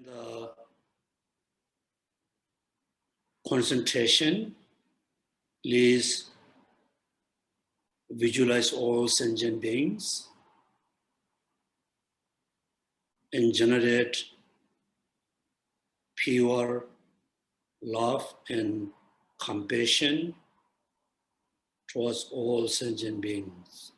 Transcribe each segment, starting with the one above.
The concentration is visualize all sentient beings and generate pure love and compassion towards all sentient beings.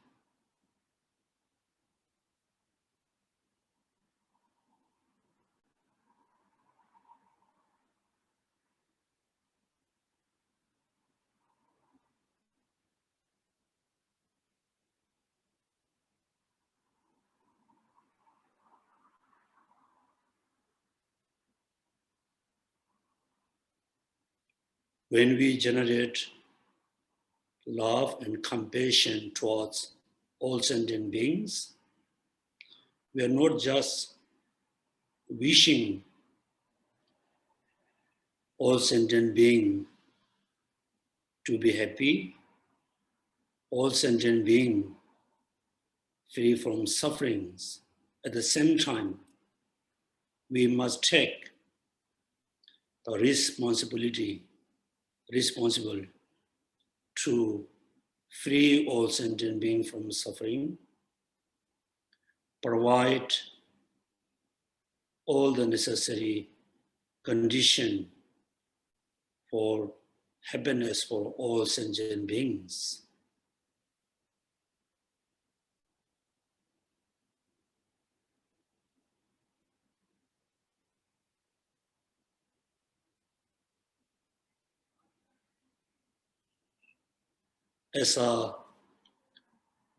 When we generate love and compassion towards all sentient beings, we are not just wishing all sentient beings to be happy, all sentient beings free from sufferings. At the same time, we must take the responsible to free all sentient beings from suffering, provide all the necessary condition for happiness for all sentient beings. As a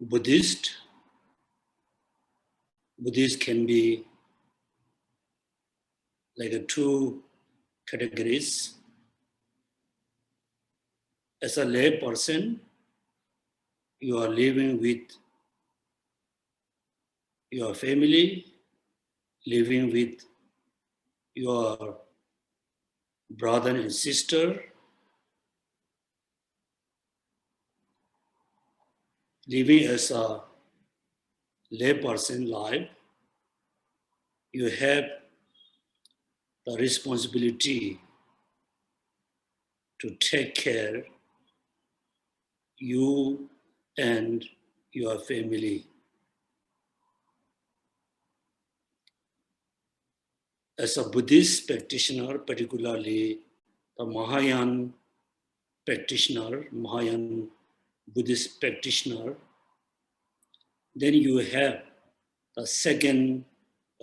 Buddhist can be like two categories. As a lay person, you are living with your family, living with your brother and sister, living as a lay person life. You have the responsibility to take care you and your family. As a Buddhist practitioner, particularly the Mahayana Buddhist practitioner, then you have the second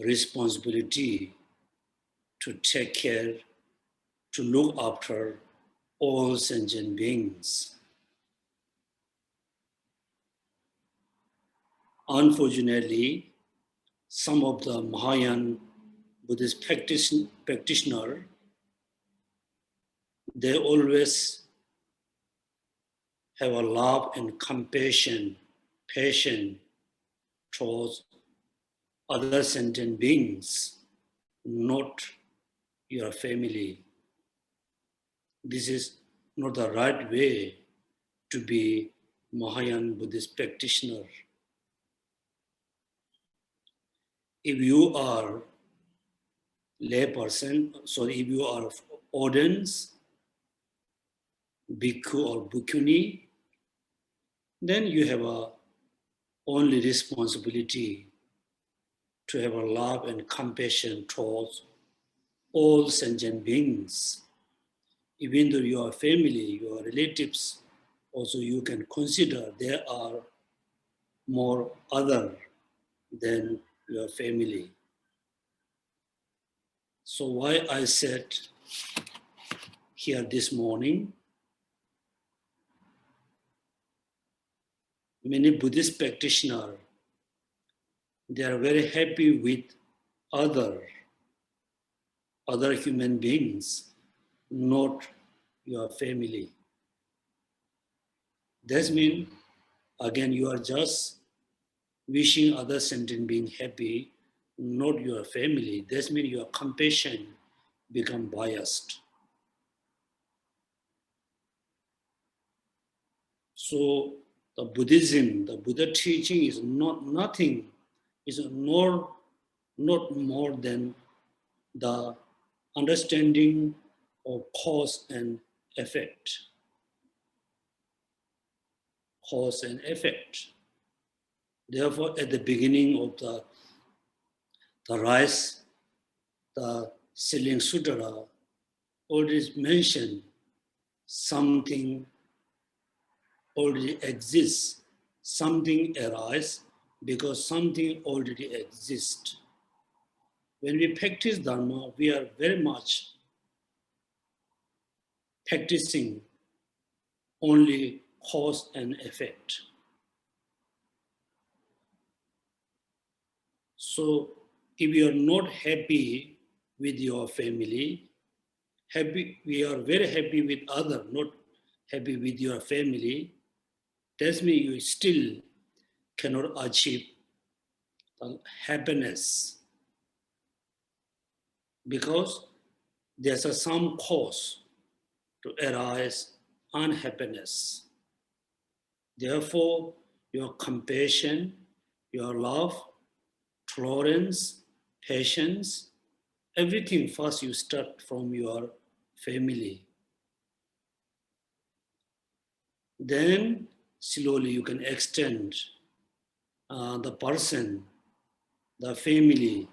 responsibility to take care, to look after all sentient beings. Unfortunately, some of the Mahayana Buddhist practitioner, they always have a love and compassion, passion towards other sentient beings, not your family. This is not the right way to be Mahayana Buddhist practitioner. If you are lay person, so if you are audience, bhikkhu or bhikkhuni, then you have a only responsibility to have a love and compassion towards all sentient beings. Even though your family, your relatives, also you can consider they are more other than your family. So why I said here this morning, many Buddhist practitioners, they are very happy with other human beings, not your family. That means, again, you are just wishing other sentient beings happy, not your family. That means your compassion become biased. So the Buddhism, the Buddha teaching is not more than the understanding of cause and effect. Cause and effect. Therefore, at the beginning of the rise, the Sealing Sutra already mentioned something already exists, something arises because something already exists. When we practice Dharma, we are very much practicing only cause and effect. So if you are not happy with your family, we are very happy with others, not happy with your family, that means you still cannot achieve the happiness because there's some cause to arise unhappiness. Therefore, your compassion, your love, tolerance, patience, everything first you start from your family. Then slowly you can extend the person, the family,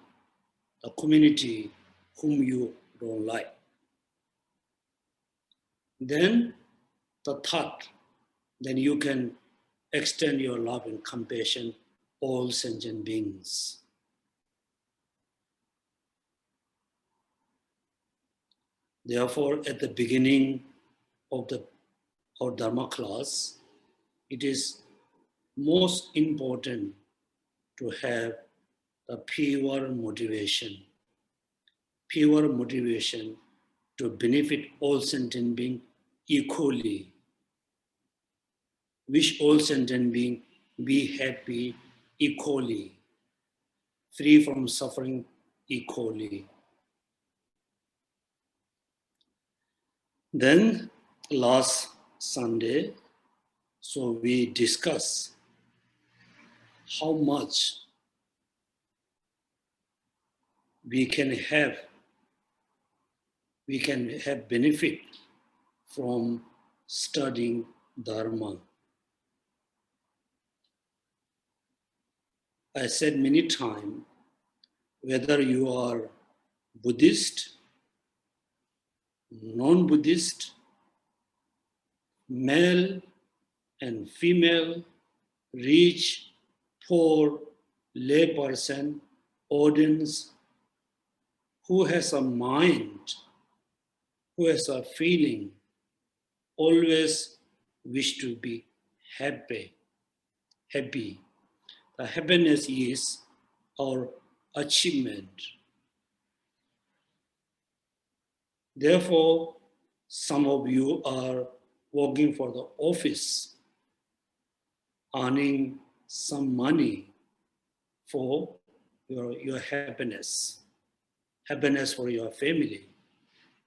the community whom you don't like. Then the third, then you can extend your love and compassion all sentient beings. Therefore, at the beginning of our Dharma class, it is most important to have the pure motivation to benefit all sentient beings equally. Wish all sentient beings be happy equally, free from suffering equally. Then last Sunday, so we discussed how much we can have benefit from studying Dharma. I said many times, whether you are Buddhist, non-Buddhist, male and female, rich, poor, lay person, audience, who has a mind, who has a feeling, always wish to be happy. The happiness is our achievement. Therefore, some of you are working for the office, earning some money for your happiness for your family,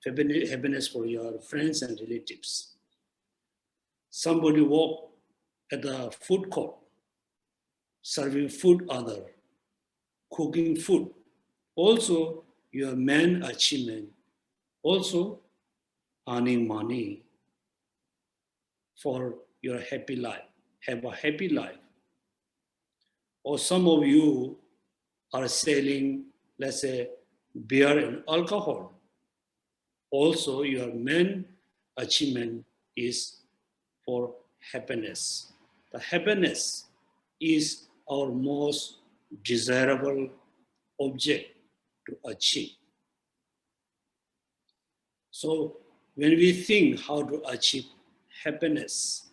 happiness for your friends and relatives. Somebody work at the food court, serving food other, cooking food. Also, your main achievement, also earning money for your happy life, have a happy life. Or some of you are selling, let's say, beer and alcohol. Also, your main achievement is for happiness. The happiness is our most desirable object to achieve. So when we think how to achieve happiness,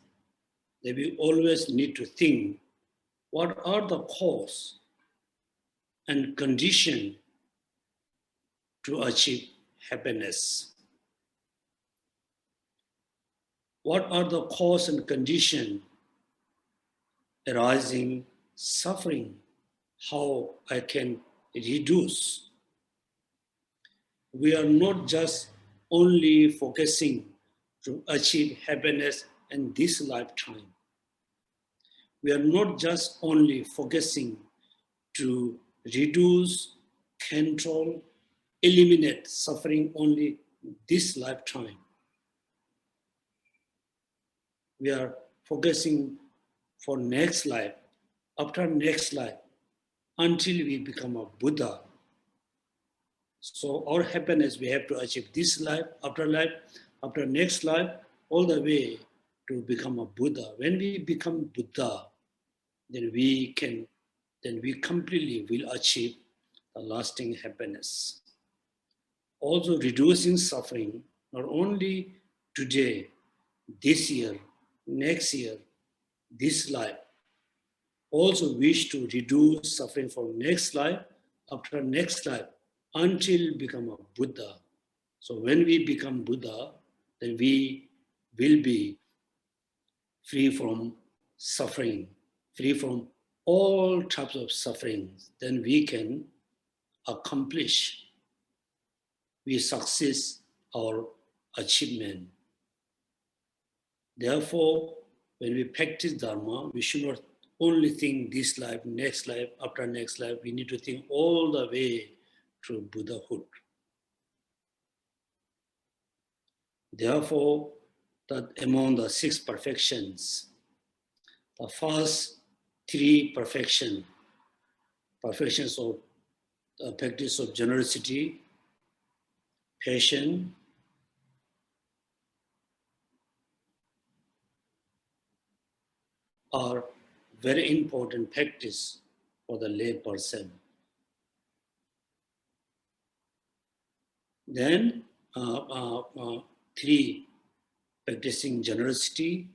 then we always need to think what are the cause and condition to achieve happiness. What are the cause and condition arising suffering? How I can reduce? We are not just only focusing to achieve happiness in this lifetime. We are not just only focusing to reduce, control, eliminate suffering only this lifetime. We are focusing for next life, after next life, until we become a Buddha. So our happiness we have to achieve this life, after next life, all the way to become a Buddha. When we become Buddha, then we completely will achieve the lasting happiness. Also reducing suffering, not only today, this year, next year, this life. Also wish to reduce suffering for next life, after next life, until become a Buddha. So when we become Buddha, then we will be free from suffering, free from all types of sufferings. Then we can accomplish, we success our achievement. Therefore, when we practice Dharma, we should not only think this life, next life, after next life. We need to think all the way to Buddhahood. Therefore, that among the 6 perfections, the first 3 perfections of the practice of generosity, patience, are very important practice for the lay person. Then 3, practicing generosity,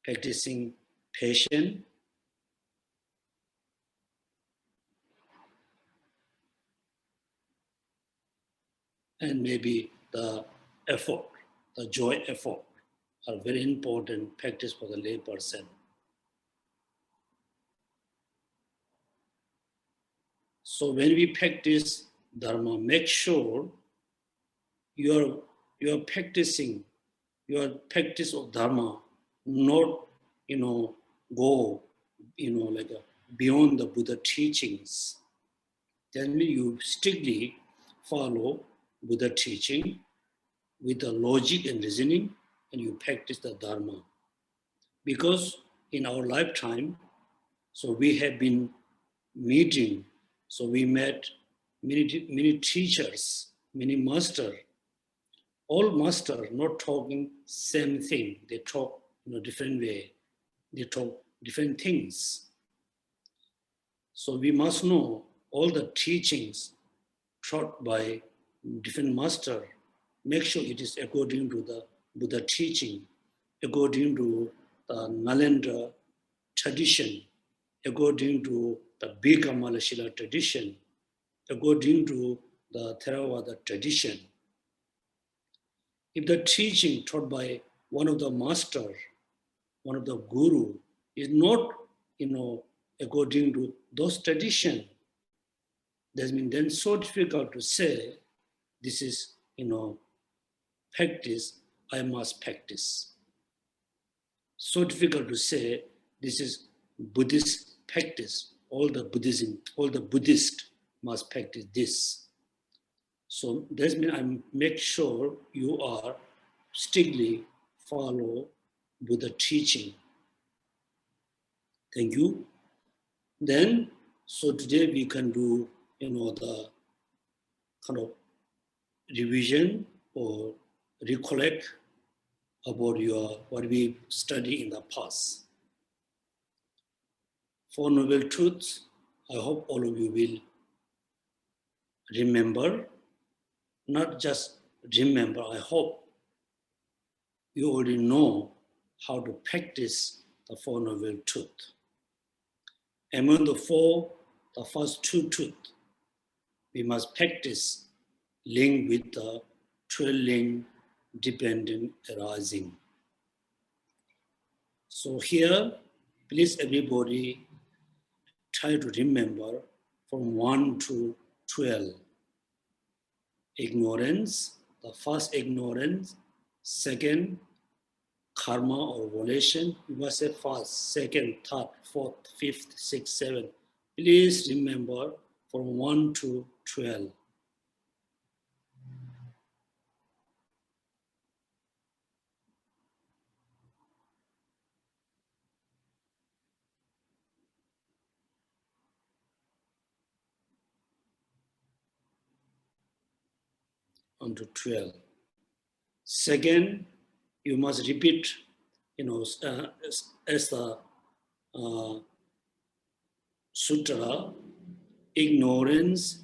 practicing patience, and maybe the effort, the joy effort, are very important practice for the lay person. So when we practice Dharma, make sure you are practicing your practice of Dharma, not go like beyond the Buddha teachings. Then you strictly follow Buddha teaching with the logic and reasoning, and you practice the Dharma. Because in our lifetime, so we have been meeting, so we met many teachers, many masters. All masters not talking same thing. They talk in a different way. They talk different things. So we must know all the teachings taught by different master. Make sure it is according to the Buddha teaching, according to the Nalanda tradition, according to the Bhikkha tradition, according to the Theravada tradition. If the teaching taught by one of the master, one of the guru, is not, according to those traditions, that means then so difficult to say, this is, practice, I must practice. So difficult to say, this is Buddhist practice. All the Buddhists must practice this. So that means I make sure you are strictly follow Buddha teaching. Thank you. Then, so today we can do, the kind of revision or recollect about what we studied in the past. 4 Noble Truths, I hope all of you will remember. Not just remember, I hope you already know how to practice the 4 Noble Truths. Among the first 2 truths, we must practice link with the 12 link dependent arising. So here, please everybody try to remember from 1 to 12. Ignorance, the first ignorance, second karma or volition. We must say first, second, third, fourth, fifth, sixth, seventh. Please remember from 1 to 12. unto 12. Second, you must repeat, as the sutra, ignorance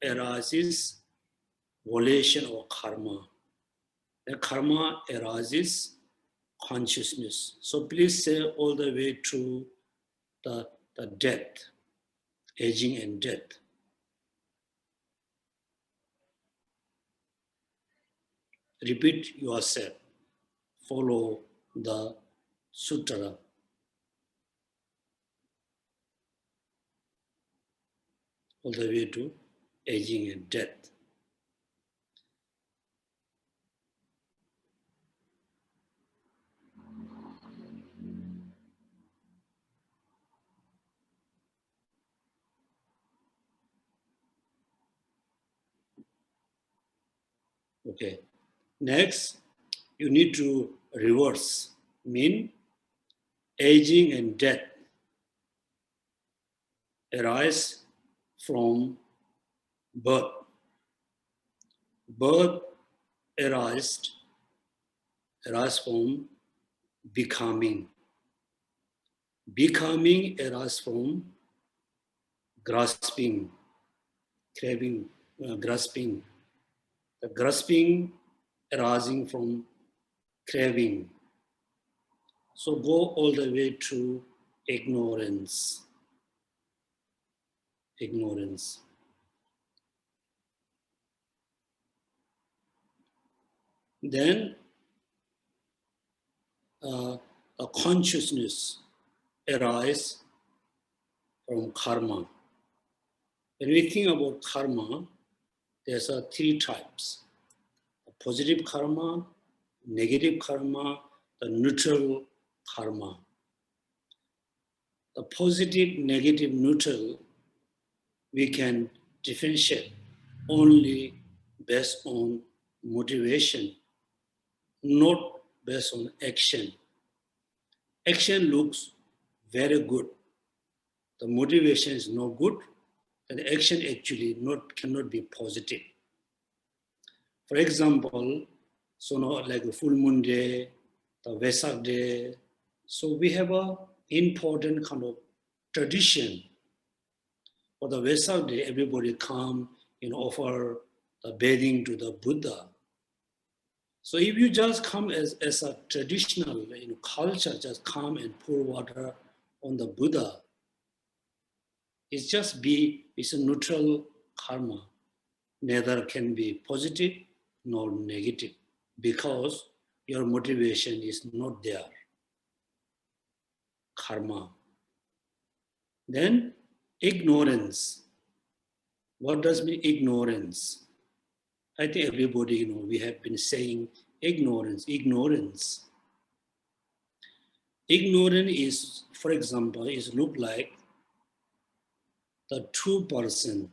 arises volition or karma. The karma arises consciousness. So please say all the way to the death, aging and death. Repeat yourself. Follow the sutra. All the way to aging and death. Okay. Next, you need to reverse, mean aging and death arise from birth. Birth arise from becoming. Becoming arises from grasping, craving, grasping. The grasping arising from craving. So go all the way to ignorance. Ignorance. Then a consciousness arises from karma. When we think about karma, there's three types: positive karma, negative karma, the neutral karma. The positive, negative, neutral, we can differentiate only based on motivation, not based on action. Action looks very good. The motivation is no good, and the action actually cannot be positive. For example, like a full moon day, the Vesak day, so we have an important kind of tradition. For the Vesak day, everybody come and offer the bathing to the Buddha. So if you just come as a traditional culture, just come and pour water on the Buddha, it's a neutral karma. Neither can be positive nor negative because your motivation is not there. Karma. Then ignorance. What does mean ignorance? I think everybody, we have been saying ignorance. Ignorance is, for example, is look like the two person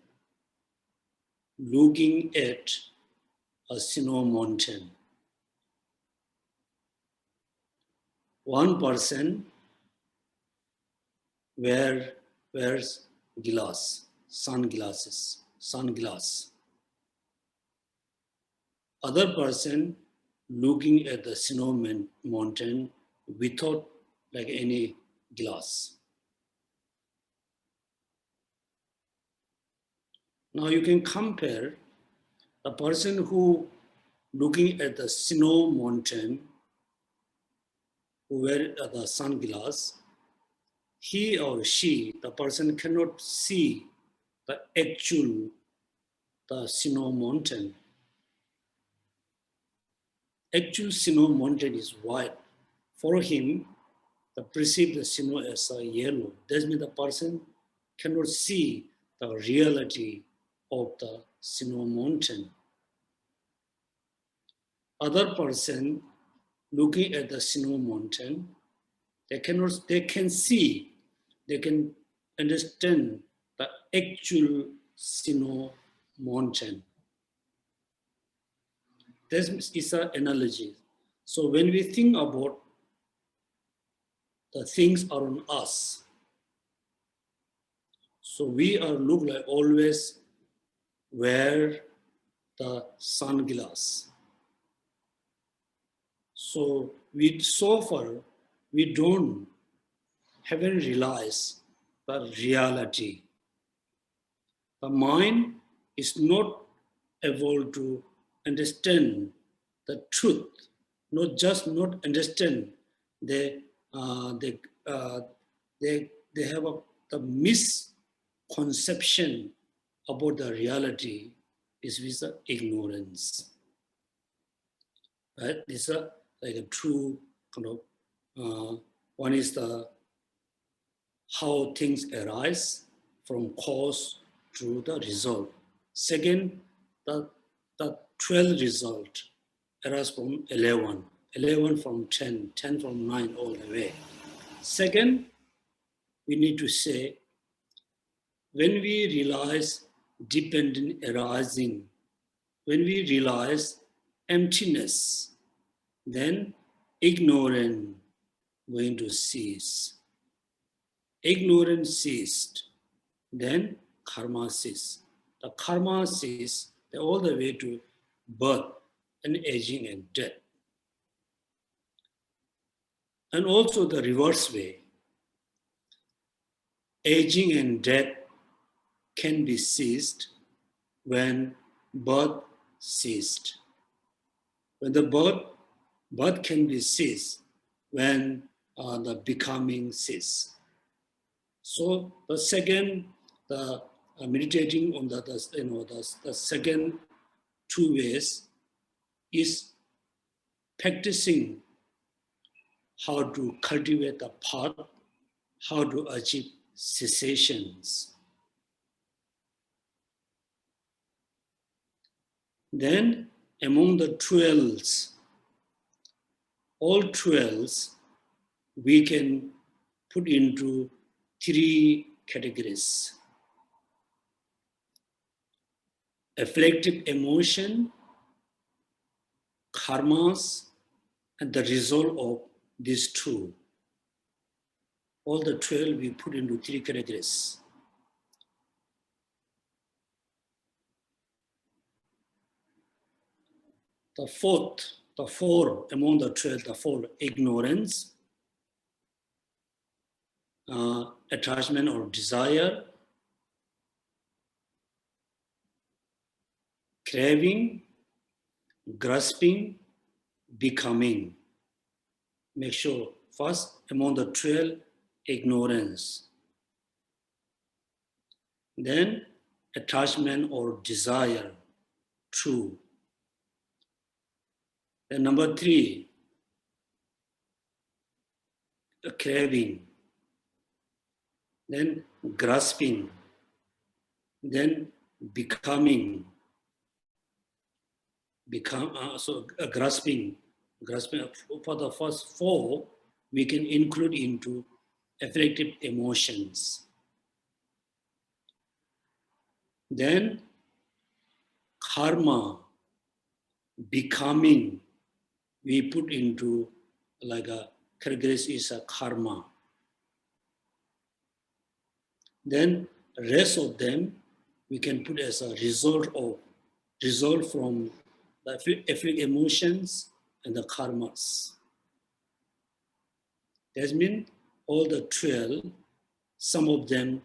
looking at a snow mountain. One person wears sunglasses. Other person looking at the snow mountain without like any glass. Now you can compare the person who looking at the snow mountain, who wear the sunglass, he or she, the person cannot see the snow mountain. Actual snow mountain is white. For him, perceive the snow as a yellow. That means the person cannot see the reality of the snow mountain. Other person looking at the snow mountain, they can see, they can understand the actual snow mountain. This is an analogy. So when we think about the things around us, so we are look like always wear the sunglass. So far, we haven't realized the reality. The mind is not able to understand the truth, not understand. They have the misconception about the reality is with the ignorance. Right? This is like a true kind of, one is the how things arise from cause to the result. Second, the 12 result arise from 11, 11 from 10, 10 from 9 all the way. Second, we need to say, when we realize dependent arising, when we realize emptiness, then ignorance going to cease. Ignorance ceased, then karma ceased. The karma ceased all the way to birth and aging and death. And also the reverse way. Aging and death can be ceased when birth ceased. When the birth can be ceased when the becoming ceased. So the second, meditating on the second two ways is practicing how to cultivate the path, how to achieve cessations. Then among the 12s, all 12s we can put into 3 categories. Afflictive emotion, karmas, and the result of these 2. All the 12 we put into 3 categories. The 4 among the 12, the 4, ignorance, attachment or desire, craving, grasping, becoming. Make sure first among the 12, ignorance. Then attachment or desire, 2. Then number 3, craving. Then grasping. Then becoming. Grasping. For the first 4, we can include into afflictive emotions. Then karma, becoming, we put into like a category is a karma. Then rest of them we can put as a result from the afflictive emotions and the karmas. That means all the 12, some of them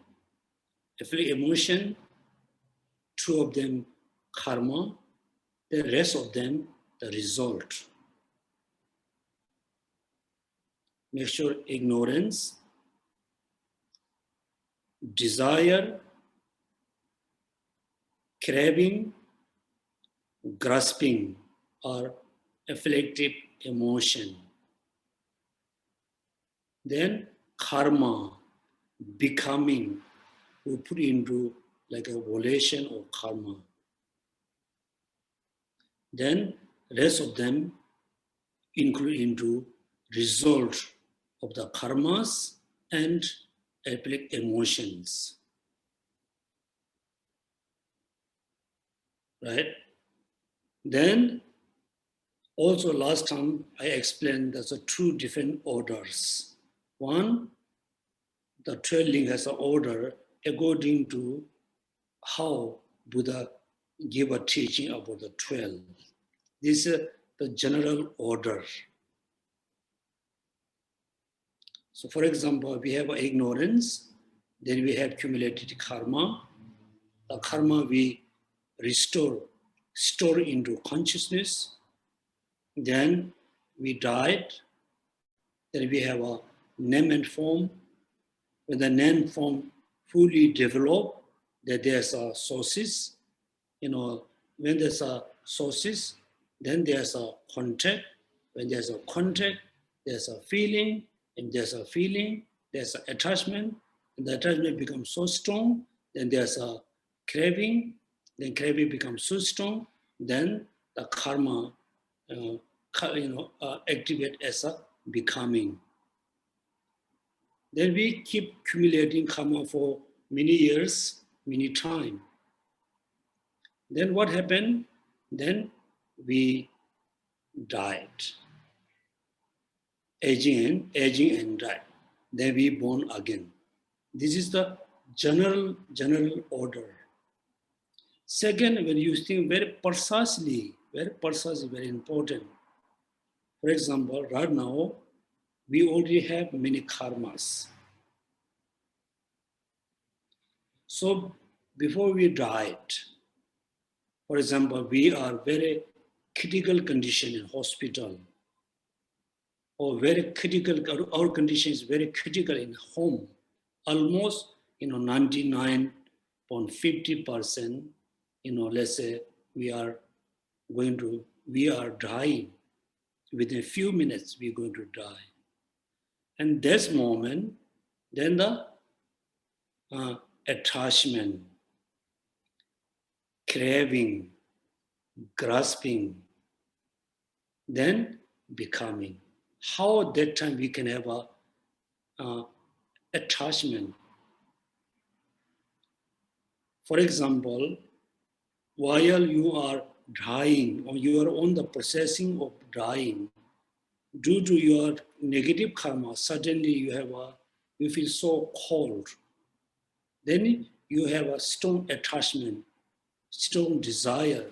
afflictive emotion, 2 of them karma, the rest of them the result. Make sure ignorance, desire, craving, grasping are afflictive emotion. Then karma, becoming, we put into like a volition or karma. Then rest of them include into result of the karmas and afflictive emotions. Right? Then also last time I explained there's 2 different orders. One, the 12 link has an order according to how Buddha give a teaching about the 12. This is the general order. So for example, we have ignorance, then we have cumulative karma. The karma we store into consciousness. Then we died. Then we have a name and form. When the name form fully develop, that there's a sources. When there's a sources, then there's a contact. When there's a contact, there's a feeling. And there's a feeling, there's an attachment. And the attachment becomes so strong, then there's a craving. Then craving becomes so strong, then the karma activate as a becoming. Then we keep accumulating karma for many years, many time. Then what happened? Then we died. Aging and die. Then we born again. This is the general order. Second, when you think very precisely, very important. For example, right now, we already have many karmas. So before we died, for example, we are very critical condition in hospital, or very critical, our condition is very critical in home. Almost, 99.50%, let's say we are dying. Within a few minutes, we're going to die. And this moment, then the attachment, craving, grasping, then becoming. How at that time we can have a attachment. For example, while you are dying or you are on the processing of dying, due to your negative karma, suddenly you feel so cold. Then you have a strong attachment, strong desire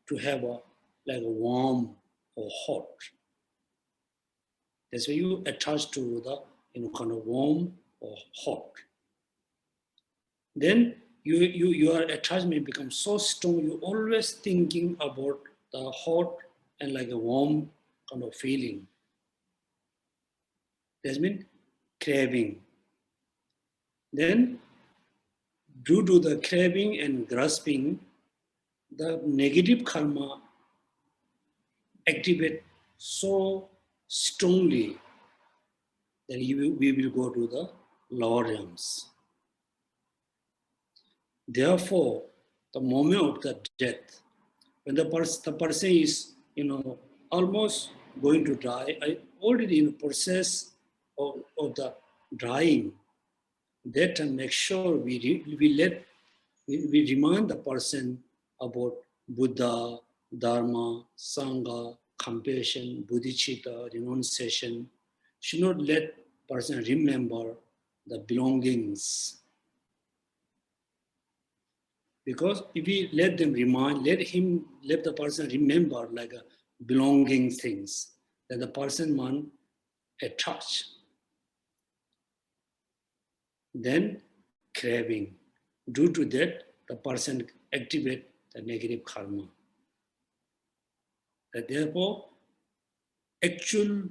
to have a warm or hot. That's why you attach to the kind of warm or hot. Then your attachment becomes so strong, you're always thinking about the hot and like a warm kind of feeling. That means craving. Then due to the craving and grasping, the negative karma activate so strongly that we will go to the lower realms. Therefore, the moment of the death, when the person is, almost going to die, already in the process of the dying, that time make sure we remind the person about Buddha, Dharma, Sangha, compassion, bodhicitta, renunciation. Should not let person remember the belongings. Because if we let them let the person remember like a belonging things, that the person man attach. Then craving. Due to that, the person activate the negative karma. And therefore, the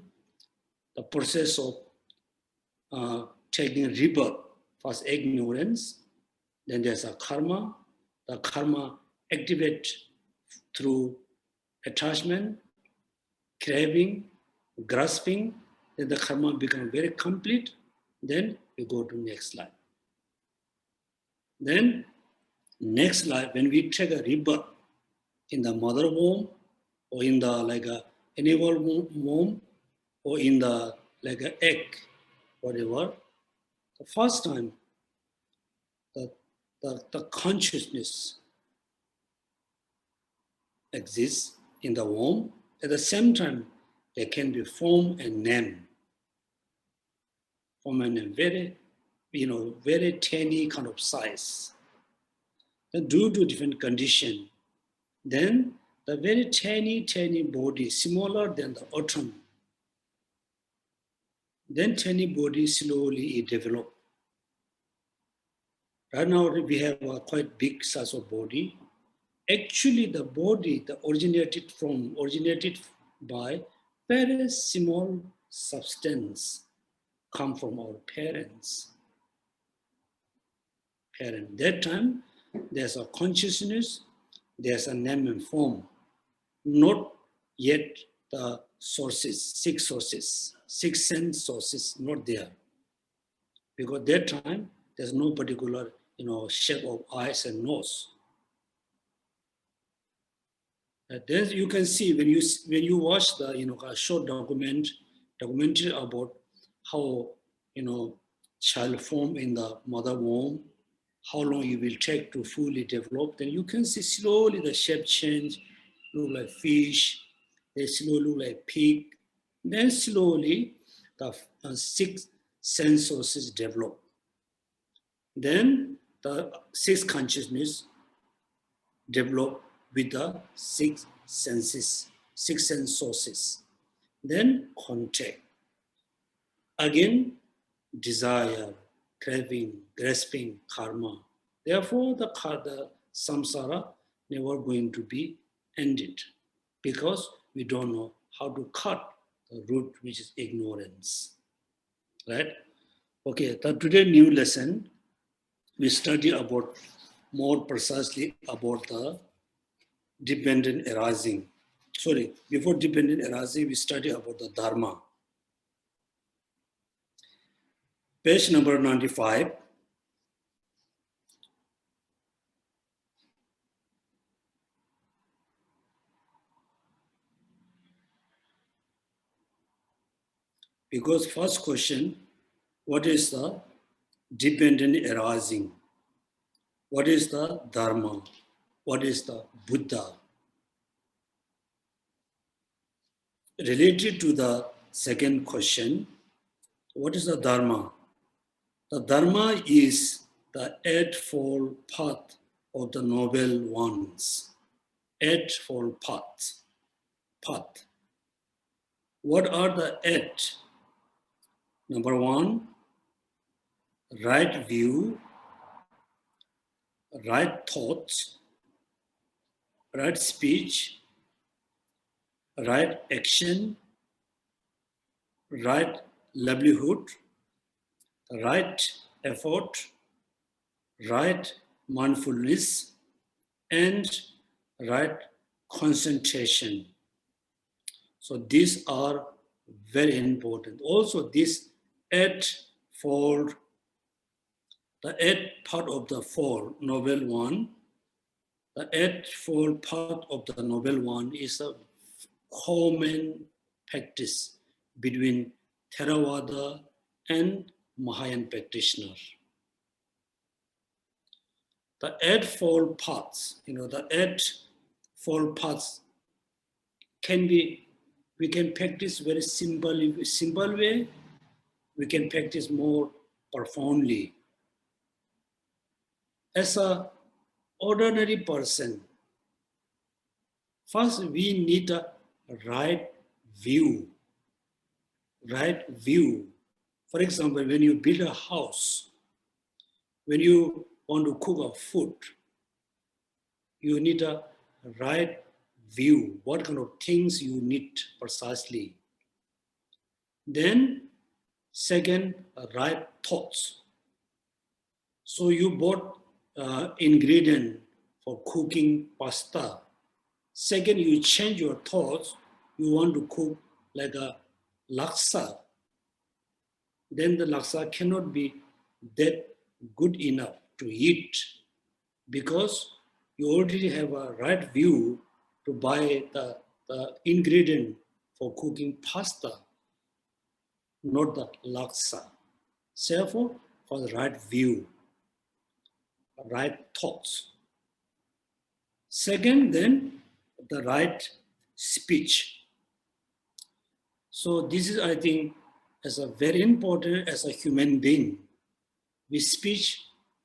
process of taking rebirth, first ignorance, then there's a karma. The karma activate through attachment, craving, grasping, then the karma becomes very complete, then we go to next life. Then next life, when we take a rebirth in the mother womb, or in the animal womb, or in the egg, whatever, the first time the consciousness exists in the womb. At the same time, there can be form and name. Form and name, very tiny kind of size. Then due to different condition, Then the very tiny body, smaller than the atom, then tiny body slowly develop. Right now we have a quite big size of body. Actually the body that originated by very small substance come from our parents. That time there's a consciousness, there's a name and form, not yet the sources, six sense sources, not there. Because that time there's no particular shape of eyes and nose. Then you can see when you watch the a short documentary about how child form in the mother womb, how long it will take to fully develop, then you can see slowly the shape change, look like fish, they slowly look like pig, then slowly the six sense sources develop. Then the sixth consciousness develop with the six senses, six sense sources. Then contact. Again, desire, craving, grasping, karma. Therefore, the samsara never going to be ended because we don't know how to cut the root, which is ignorance. Right? Okay, today new lesson, we study about more precisely about the dependent arising. Sorry, before dependent arising, we study about the Dharma. Page number 95. Because first question, what is the dependent arising? What is the Dharma? What is the Buddha? Related to the second question, what is the Dharma? The Dharma is the eightfold path of the noble ones. Eightfold path. What are the eight? Number one, right view, right thoughts, right speech, right action, right livelihood, right effort, right mindfulness, and right concentration. So these are very important. Also, this eightfold, the eighth part of the four, noble one, the eightfold part of the noble one is a common practice between Theravada and Mahayana practitioner. The eightfold paths, the eightfold paths we can practice very simple way, we can practice more profoundly. As an ordinary person, first we need a right view. Right view. For example, when you build a house, when you want to cook a food, you need a right view, what kind of things you need precisely. Then, second, right thoughts. So you bought ingredient for cooking pasta. Second, you change your thoughts, you want to cook like a laksa. Then the laksa cannot be that good enough to eat because you already have a right view to buy the ingredient for cooking pasta, not the laksa. Therefore, for the right view, right thoughts. Second, then, the right speech. So this is, I think, as a very important as a human being. We speak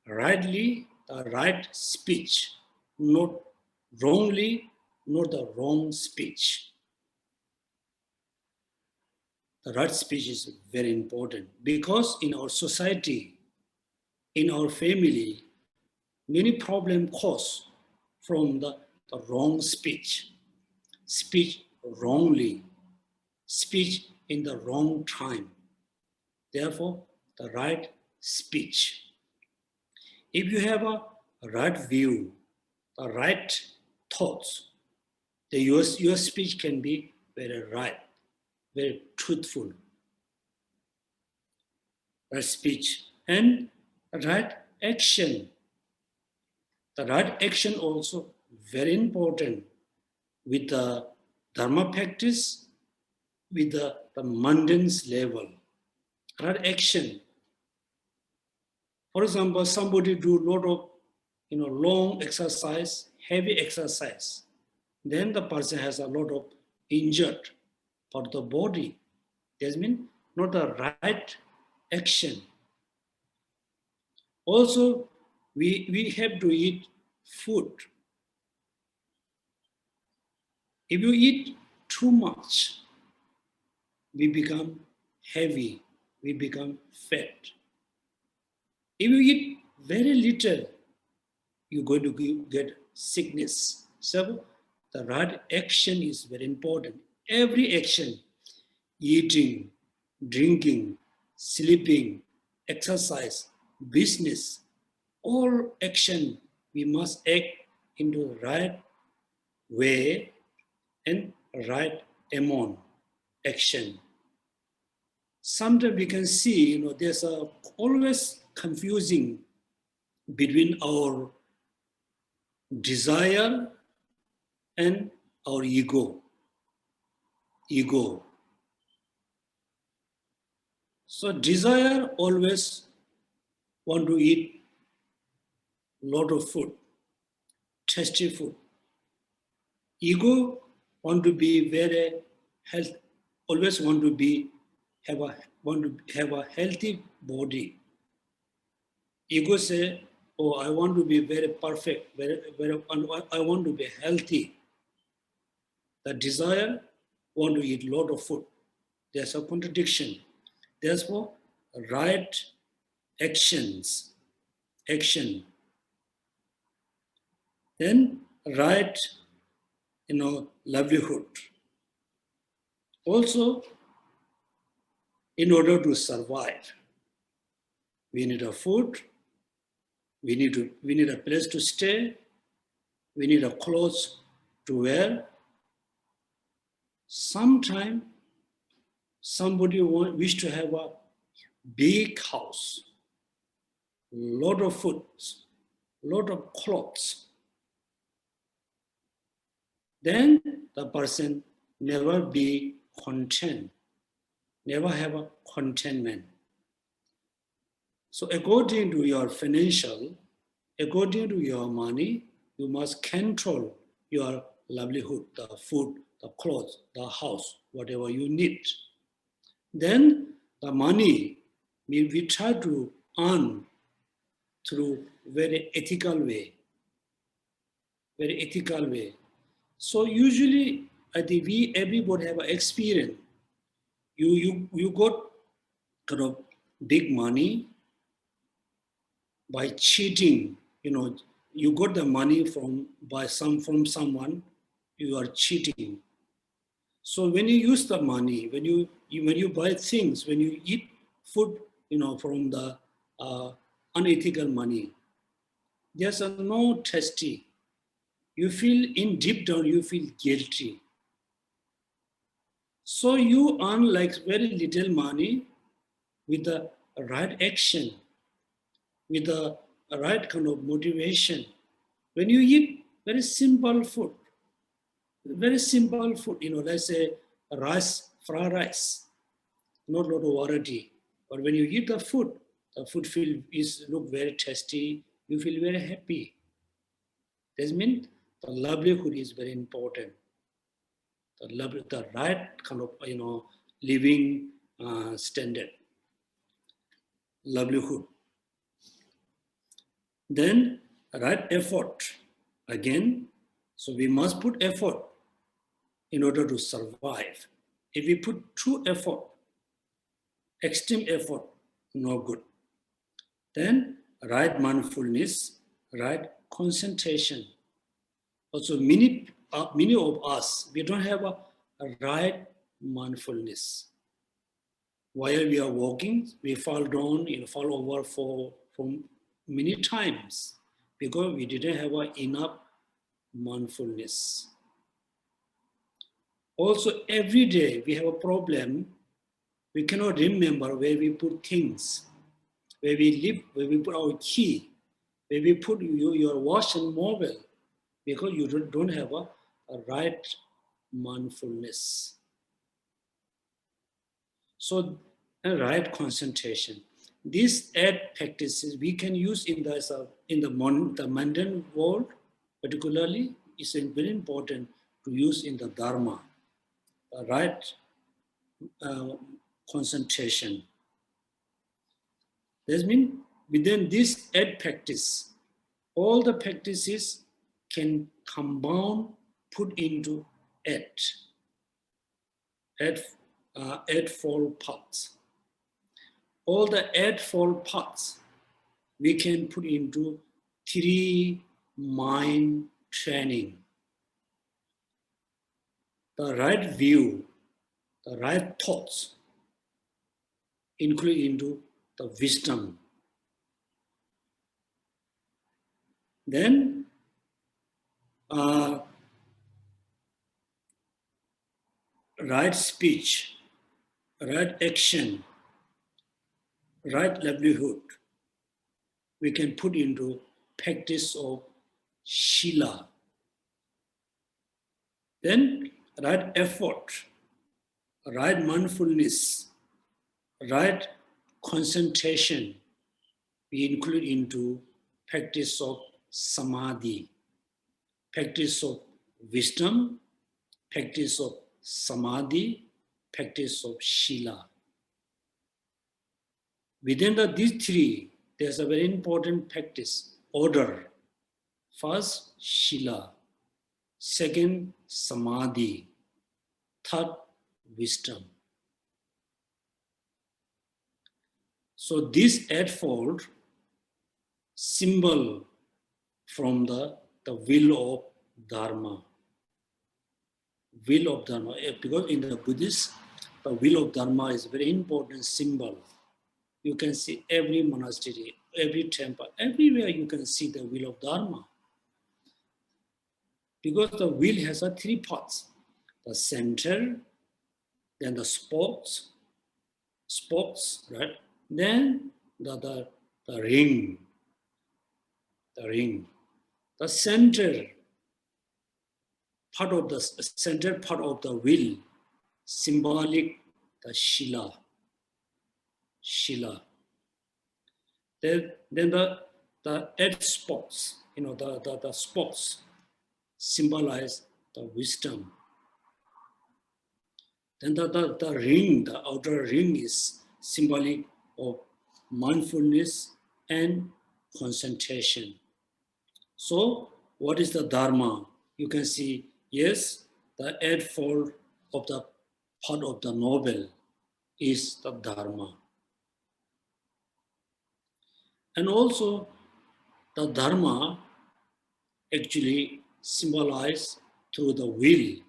rightly, the right speech, not wrongly not the wrong speech. The right speech is very important because in our society, in our family, many problems cause from the wrong speech, speech wrongly, speech in the wrong time. Therefore, the right speech. If you have a right view, the right thoughts, then your speech can be very right, very truthful. Right speech and right action. The right action also very important with the Dharma practice, with the mundane level. Right action. For example, somebody do a lot of long exercise, heavy exercise. Then the person has a lot of injured for the body. That means not the right action. Also, we have to eat food. If you eat too much, we become heavy, we become fat. If you eat very little, you're going to get sickness. So the right action is very important. Every action, eating, drinking, sleeping, exercise, business, all action, we must act into the right way and right amount action. Sometimes we can see, there's always confusing between our desire and our ego. So desire always want to eat lot of food, tasty food. Ego want to be very healthy, always want to have a healthy body. Ego say, oh, I want to be very perfect, I want to be healthy. The desire want to eat a lot of food. There's a contradiction. Therefore, right action. Then right, livelihood. Also, in order to survive, we need a food, we need a place to stay, we need a clothes to wear. Sometime somebody wish to have a big house, lot of food, lot of clothes. Then the person never be content, never have a contentment. So according to your financial, according to your money, you must control your livelihood, the food, the clothes, the house, whatever you need. Then the money, we try to earn through very ethical way. So usually, I think everybody have an experience. You got kind of big money by cheating. You got the money from someone. You are cheating. So when you use the money, when you buy things, when you eat food, from the unethical money, there's no tasty. You feel deep down, you feel guilty. So you earn like very little money with the right action, with the right kind of motivation. When you eat very simple food, let's say fried rice, not a lot of variety. But when you eat the food look very tasty, you feel very happy. That means the livelihood is very important. The right kind of living standard, livelihood. Then right effort again. So we must put effort in order to survive. If we put true effort, extreme effort, no good. Then right mindfulness, right concentration. Also, many of us, we don't have a right mindfulness. While we are walking, we fall down, fall over for many times because we didn't have enough mindfulness. Also, every day we have a problem. We cannot remember where we put things, where we live, where we put our key, where we put your watch and mobile, because you don't have a right mindfulness. So, a right concentration. These 8 practices we can use in the mundane world, particularly, is very important to use in the Dharma. The right concentration. That means within this 8 practice, all the practices can compound, put into 8 eightfold paths. All the eightfold paths we can put into 3 mind training. The right view, the right thoughts, include into the wisdom. Then right speech, right action, right livelihood, we can put into practice of Shila. Then right effort, right mindfulness, right concentration, we include into practice of Samadhi, practice of wisdom, practice of Samadhi, practice of Shila. Within these 3, there's a very important practice, order. First, Shila. Second, Samadhi. Third, wisdom. So this eightfold symbol from the wheel of Dharma. Wheel of Dharma, because in the Buddhist, the wheel of Dharma is a very important symbol. You can see every monastery, every temple, everywhere you can see the wheel of Dharma. Because the wheel has 3 parts, the center, then the spokes, right? Then the ring, the center part of the wheel, symbolic the Shila. Then the 8 spokes, the spokes symbolize the wisdom. Then the ring, the outer ring is symbolic of mindfulness and concentration. So what is the Dharma? You can see, yes, the eightfold of the part of the noble is the Dharma. And also the Dharma actually symbolized through the will.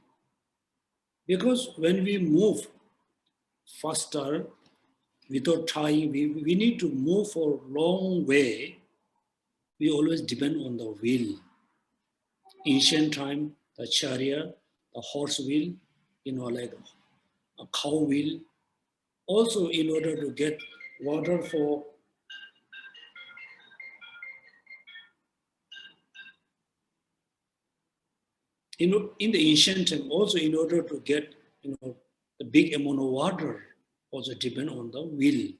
Because when we move faster, without trying, we need to move for a long way. We always depend on the will. Ancient time, the chariot, the horse wheel, like a cow wheel. Also, in order to get water for in the ancient time, also in order to get the big amount of water, also depend on the will.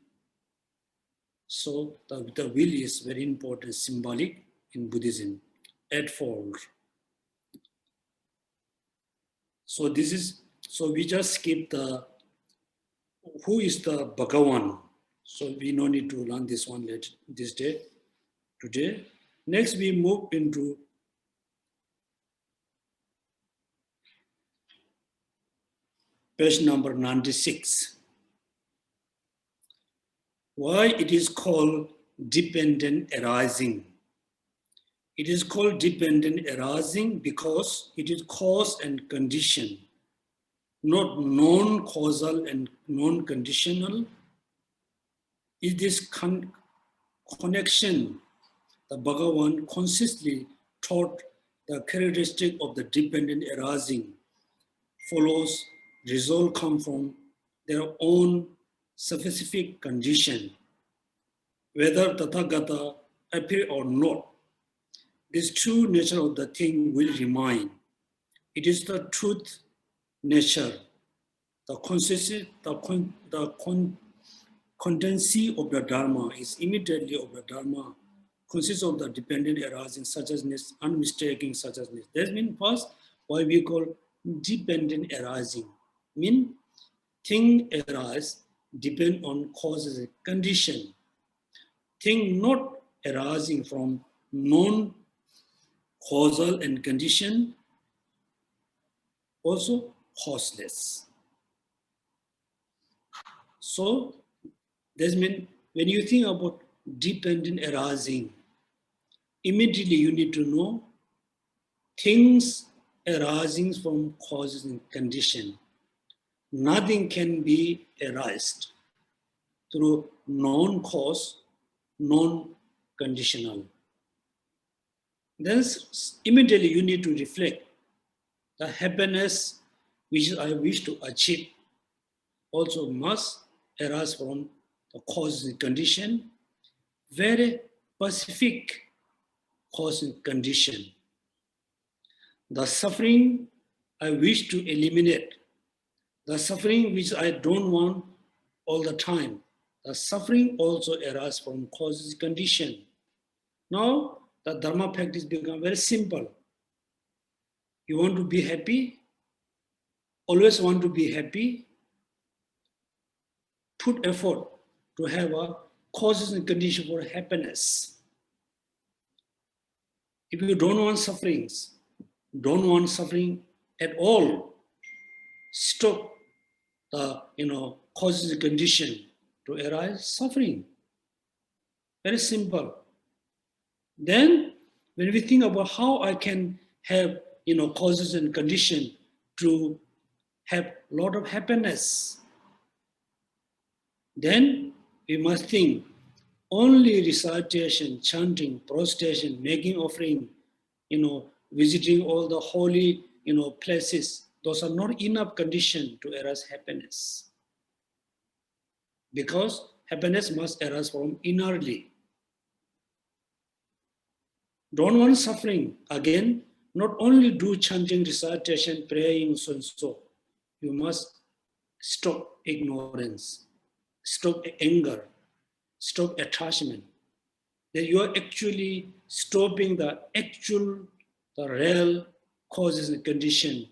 So the will is very important, symbolic in Buddhism, eightfold. So we just skip who is the Bhagavan. So we no need to learn this one today. Next we move into page number 96. Why it is called dependent arising? It is called dependent arising because it is cause and condition, not non-causal and non-conditional. Is this connection the Bhagavan consistently taught the characteristic of the dependent arising follows result come from their own specific condition, whether Tathagata appear or not. This true nature of the thing will remain. It is the truth nature, the constancy of the Dharma is immediately of the Dharma, consists of the dependent arising suchness, unmistaking suchness. That means first, why we call dependent arising. Mean thing arise depend on causes and condition. Thing not arising from non-causal and condition, also causeless. So, that means when you think about dependent arising, immediately you need to know things arising from causes and condition. Nothing can be arised through non-cause, non-conditional. Then immediately you need to reflect the happiness which I wish to achieve also must arise from the cause and condition, very specific cause and condition. The suffering I wish to eliminate, the suffering which I don't want all the time, the suffering also arises from causes and condition. Now, the Dharma practice becomes very simple. You want to be happy, always want to be happy, put effort to have a causes and condition for happiness. If you don't want sufferings, don't want suffering at all, stop the causes and condition to arise suffering. Very simple. Then when we think about how I can have causes and condition to have a lot of happiness, then we must think only recitation, chanting, prostration, making offering, visiting all the holy places, those are not enough condition to arise happiness. Because happiness must arise from innerly. Don't want suffering. Again, not only do chanting, recitation, praying, so and so. You must stop ignorance, stop anger, stop attachment. That you are actually stopping the real causes and condition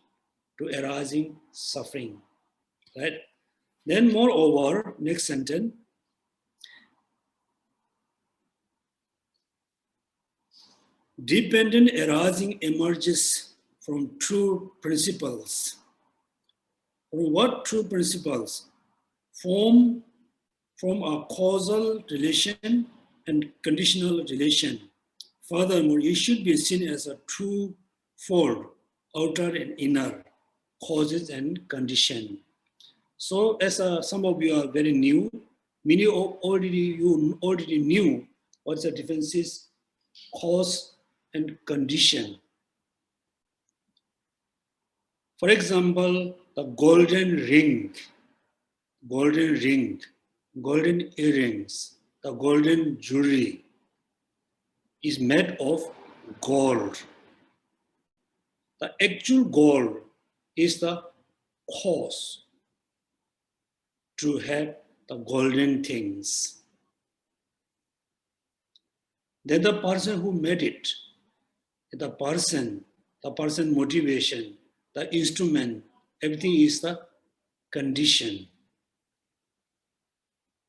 to arising suffering. Right? Then moreover, next sentence, dependent arising emerges from true principles. From what true principles? From a causal relation and conditional relation. Furthermore, it should be seen as a true fold, outer and inner, causes and condition. So as some of you are very new, many you already knew what's the differences, cause and condition. For example, the golden golden earrings, the golden jewelry is made of gold. The actual gold is the cause to have the golden things. Then the person who made it, the person motivation, the instrument, everything is the condition.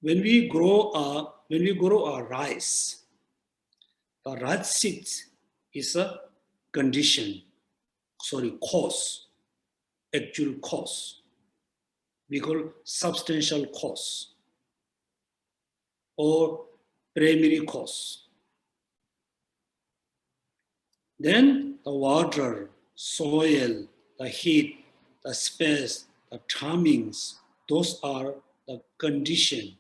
When we grow a rice, the rice seed is a condition, cause, actual cause. we call substantial cause or primary cause. Then the water, soil, the heat, the space, the timings, those are the condition.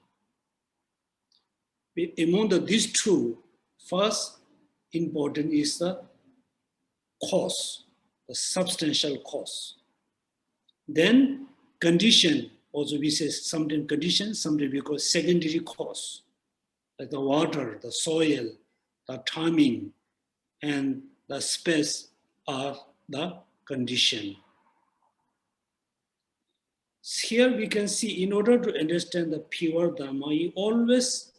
Among these two, first important is the cause, the substantial cause. Then condition, also we say sometimes condition, sometimes we call secondary cause, like the water, the soil, the timing, and the space are the condition. Here we can see, in order to understand the pure Dharma, you always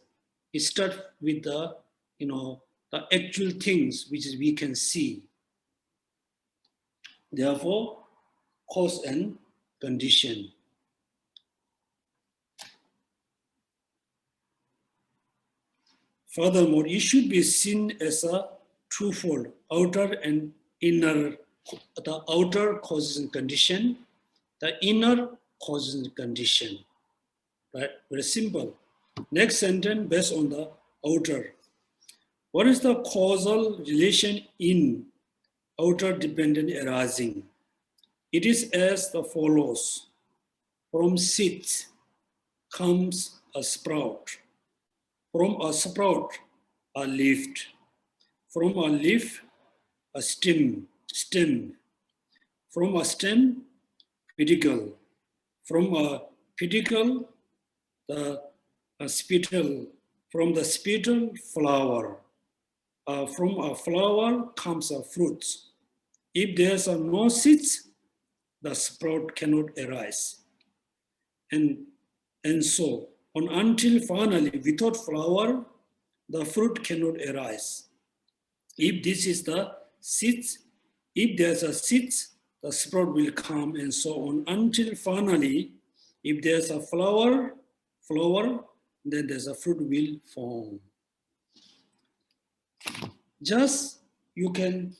start with the, the actual things which we can see. Therefore, cause and condition. Furthermore, it should be seen as a twofold, outer and inner. The outer causes and condition, the inner causes and condition. Right? Very simple. Next sentence based on the outer. What is the causal relation in outer dependent arising? It is as the follows. From seed comes a sprout. From a sprout, a leaf. From a leaf, a stem. From a stem, pedicle. From a pedicle, a spetle. From the spetle, flower. From a flower comes a fruit. If there's no seeds, the sprout cannot arise. And so on until finally, without flower, the fruit cannot arise. If this is the seeds, if there's a seeds, the sprout will come, and so on until finally, if there's a flower, then there's a fruit will form. Just you can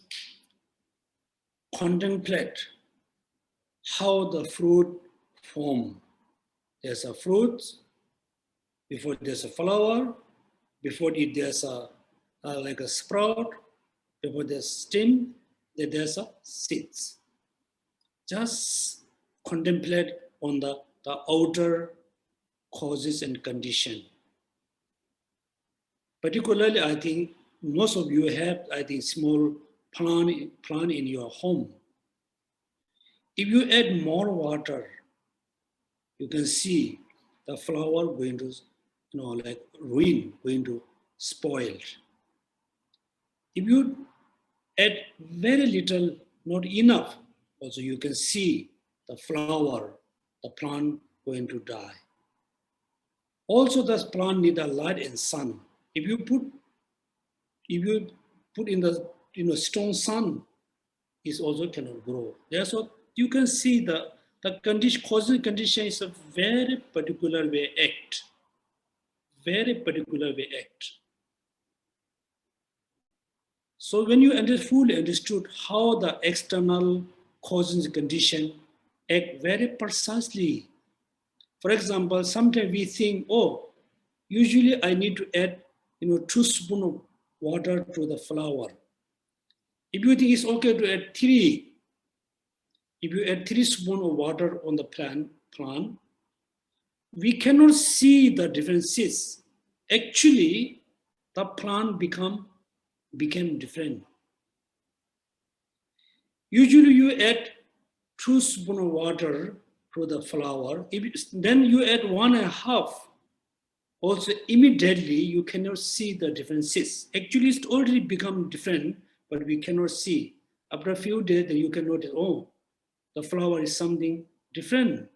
contemplate how the fruit form. There's a fruit, before there's a flower, before it there's a like a sprout, before there's stem, then there's a seeds. Just contemplate on the outer causes and condition. Particularly, I think most of you have, I think, small plant in your home. If you add more water, you can see the flower going to, like ruin, going to spoil. If you add very little, not enough, also you can see the flower, the plant going to die. Also, the plant need a light and sun. If you put in the strong sun, it also cannot grow. Therefore, you can see the condition, causal condition is a very particular way act. Very particular way act. So when you fully understood how the external causes condition act very precisely. For example, sometimes we think, usually I need to add 2 spoons of water to the flower. If you think it's okay to add 3, if you add 3 spoons of water on the plant, we cannot see the differences. Actually, the plant became different. Usually you add 2 spoons of water to the flower, then you add 1.5. Also, immediately you cannot see the differences. Actually, it's already become different, but we cannot see. After a few days, then you can notice, the flower is something different.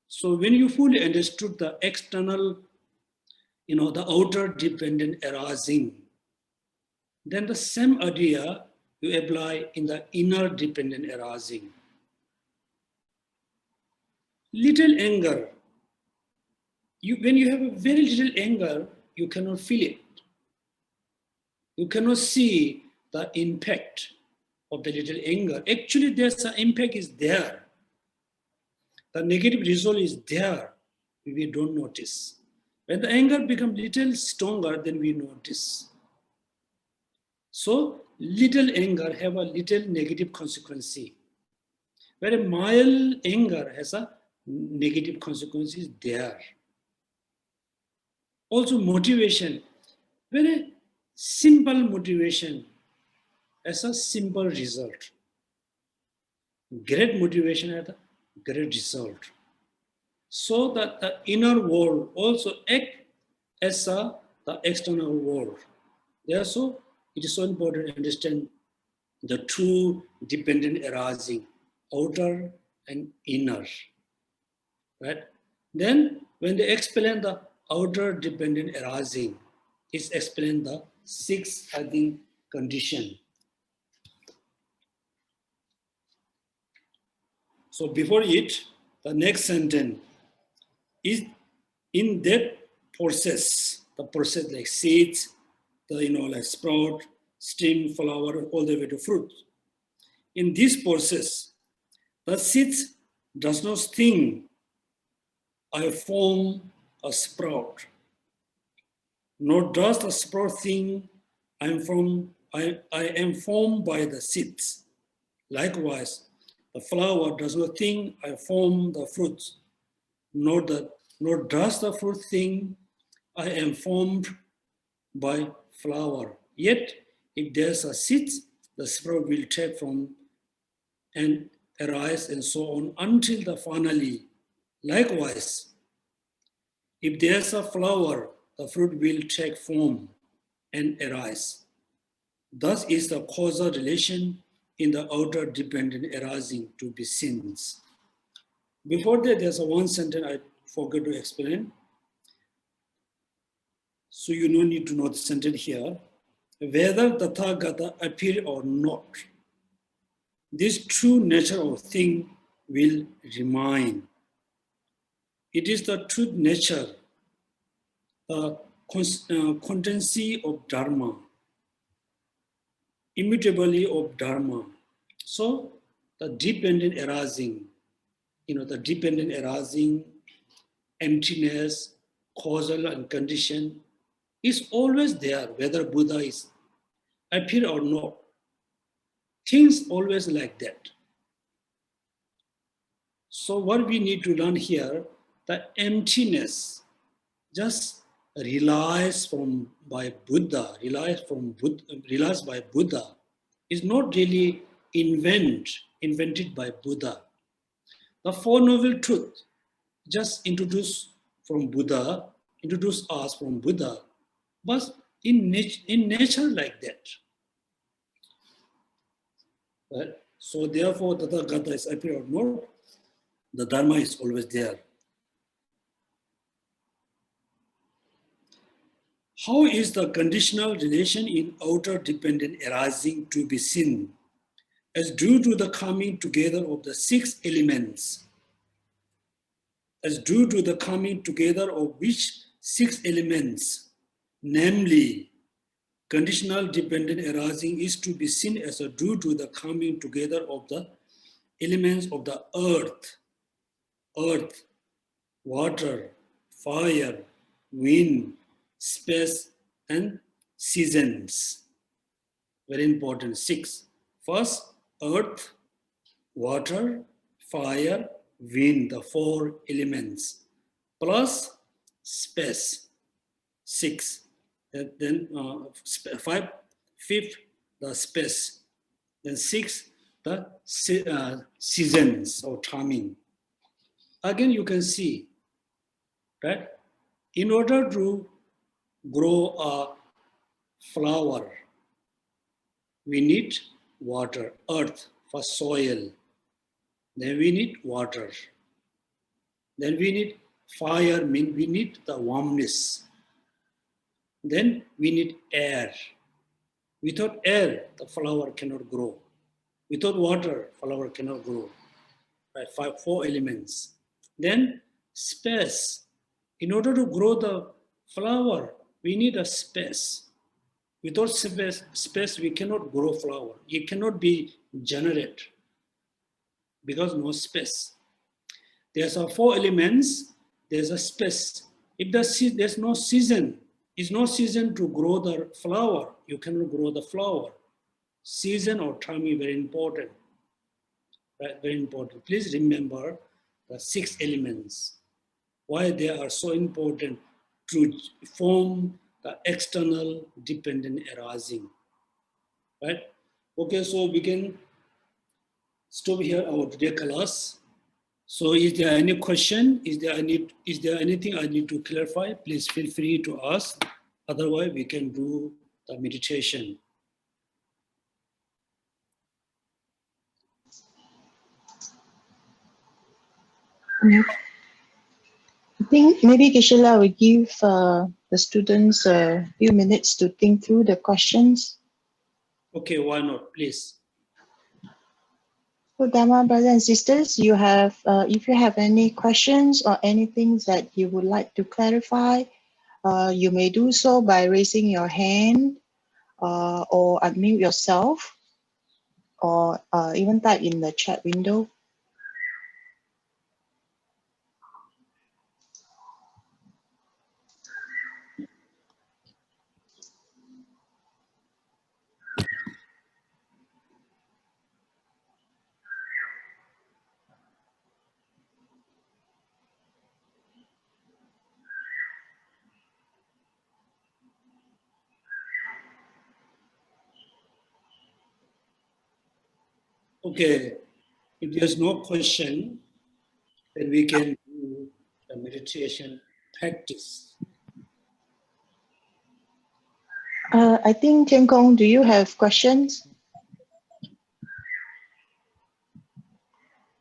So when you fully understood the external, the outer dependent arising, then the same idea you apply in the inner dependent arising. Little anger. When you have a very little anger, you cannot feel it. You cannot see the impact of the little anger. Actually, there's an impact is there. the negative result is there, we don't notice. When the anger becomes little stronger, then we notice. So little anger have a little negative consequence. Where a mild anger has a negative consequences there. Also motivation, very simple motivation has a simple result. Great motivation has a great result. So that the inner world also acts as the external world. Therefore, it is so important to understand the two dependent arising, outer and inner. Right? Then, when they explain the outer dependent arising, it's explain the sixth, condition. So before it, the next sentence is in that process, the process like seeds, like sprout, stem, flower, all the way to fruit. In this process, the seeds does not think I form a sprout, nor does the sprout think I am formed by the seeds. Likewise, the flower does not think I form the fruits, nor does the fruit think I am formed by flower. Yet, if there's a seed, the sprout will take from and arise and so on until the finally. Likewise, if there's a flower, the fruit will take form and arise. Thus is the causal relation in the outer dependent arising to be seen. Before that, there's one sentence I forgot to explain. So you don't need to know the sentence here. Whether Tathagata appear or not, this true nature of thing will remain. It is the true nature, the constancy of Dharma, immutably of Dharma. So the dependent arising, the dependent arising, emptiness, causal and condition is always there, whether Buddha is appear or not. Things always like that. So what we need to learn here, the emptiness just realized by Buddha, realized by Buddha, is not really invented by Buddha. The Four Noble Truths just introduced us from Buddha, but in nature like that. Right? So therefore, Tathagata is appear or not, the Dharma is always there. How is the conditional relation in outer dependent arising to be seen? As due to the coming together of the six elements. As due to the coming together of which six elements, namely, conditional dependent arising is to be seen as a due to the coming together of the elements of the earth, water, fire, wind, space, and seasons. Very important, six. First, earth, water, fire, wind, the four elements, plus space, six. Then fifth, the space. Then six, the seasons or timing. Again, you can see, right? In order to grow a flower, we need water, earth for soil. Then we need water. Then we need fire, means we need the warmness. Then we need air. Without air, the flower cannot grow. Without water, flower cannot grow. Right? Four elements. Then space. In order to grow the flower, we need a space. Without space, we cannot grow flower. It cannot be generated because no space. There's a 4 elements, there's a space. If there's no season, it's no season to grow the flower, you cannot grow the flower. Season or time is very important. Right? Very important. Please remember the 6 elements, why they are so important to form the external dependent arising. Right? Okay, so we can stop here our today class. So is there any question? Is there anything I need to clarify? Please feel free to ask. Otherwise, we can do the meditation. I think maybe Geshe will give the students a few minutes to think through the questions. Okay, why not, please? So Dharma brothers and sisters, you have, if you have any questions or anything that you would like to clarify, you may do so by raising your hand or unmute yourself, or even type in the chat window. Okay, if there's no question, then we can do the meditation practice. I think Tian Kong, do you have questions?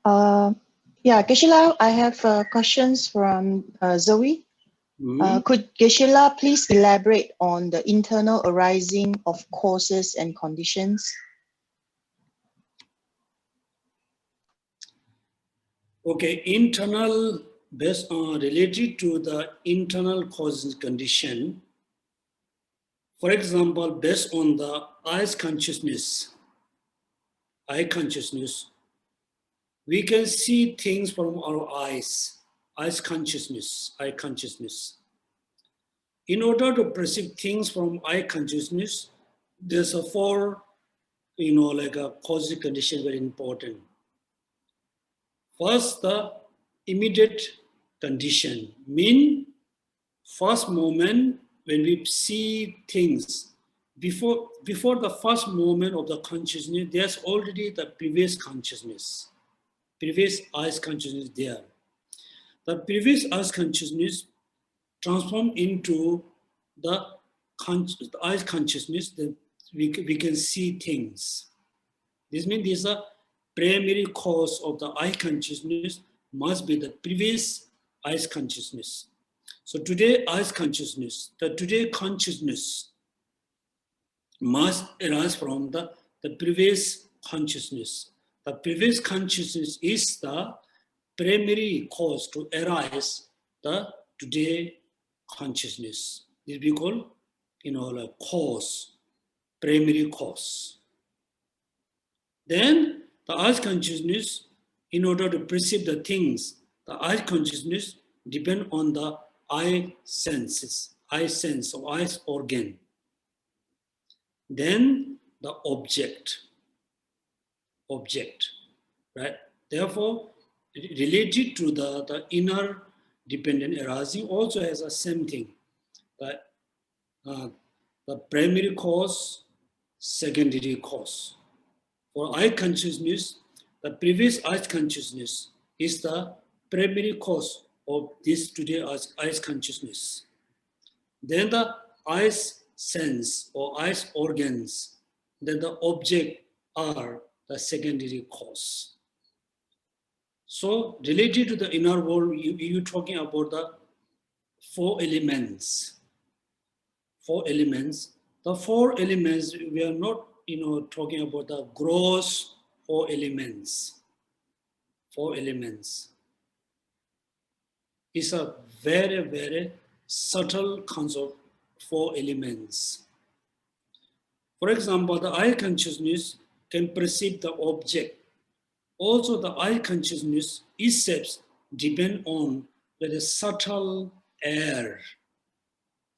Yeah, Geshe, I have questions from Zoe. Could Geshe please elaborate on the internal arising of causes and conditions? Okay, internal, based on related to the internal causes condition. For example, based on the eye consciousness, we can see things from our eyes consciousness. In order to perceive things from eye consciousness, there's a 4, like a causal condition very important. First, the immediate condition, mean first moment when we see things, before the first moment of the consciousness, there's already the previous consciousness, previous eyes consciousness there. The previous eyes consciousness transform into the eyes consciousness, that we can see things. This means this is a primary cause of the eye consciousness must be the previous eyes consciousness. So today eyes consciousness, the today consciousness must arise from the previous consciousness. The previous consciousness is the primary cause to arise the today consciousness. This we call, like cause, primary cause. Then the eye consciousness, in order to perceive the things, the eye consciousness depend on the eye senses, eye sense or eye organ. Then the object, right? Therefore, related to the inner dependent arising also has the same thing. The primary cause, secondary cause. For eye consciousness, the previous eye consciousness is the primary cause of this today eyes consciousness. Then the eyes sense or eyes organs, then the object are the secondary cause. So related to the inner world, you're talking about the 4 elements. 4 elements. The 4 elements, we are not talking about the gross 4 elements. 4 elements. It's a very, very subtle concept, 4 elements. For example, the eye consciousness can perceive the object. Also, the eye consciousness itself depend on the subtle air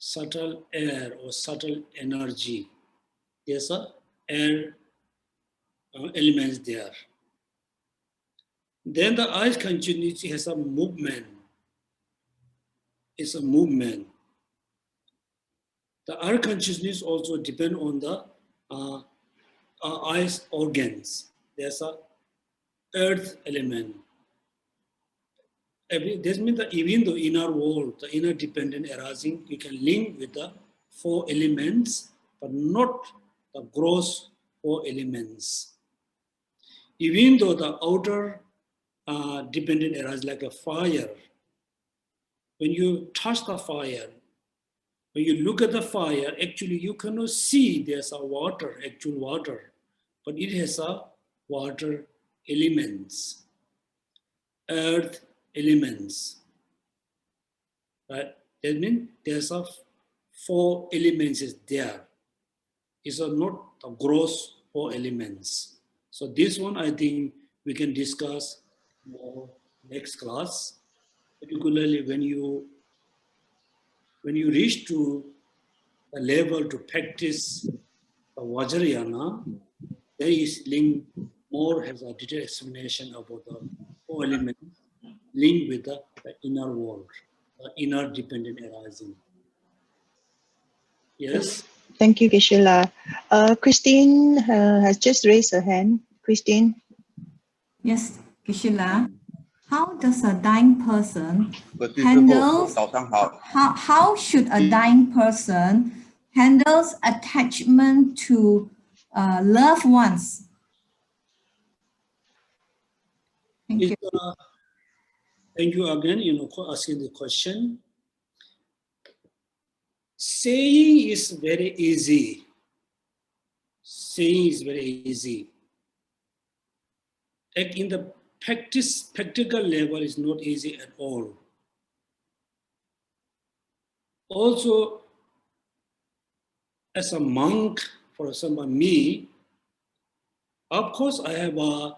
or subtle energy. There's a air elements there. Then the eye consciousness has a movement. It's a movement. The eye consciousness also depend on the eyes organs. There's a earth element. This means that even the inner world, the inner dependent arising, you can link with the 4 elements, but not the gross 4 elements. Even though the outer dependent arise like a fire, when you touch the fire, when you look at the fire, actually you cannot see there's a water, actual water, but it has a water elements, earth elements, right? That means there's a 4 elements is there. It's not the gross 4 elements. So this one I think we can discuss more next class, particularly when you reach to the level to practice the Vajrayana, there is link more has a detailed explanation about the 4 elements linked with the inner world, the inner dependent arising. Yes? Thank you, Geshe La. Christine has just raised her hand. Christine? Yes, Geshe La. How does a dying person handle, how should a dying person handles attachment to loved ones? Thank you. Thank you again, for asking the question. Saying is very easy. Saying is very easy. In the practical level is not easy at all. Also, as a monk, for example, me, of course, I have a,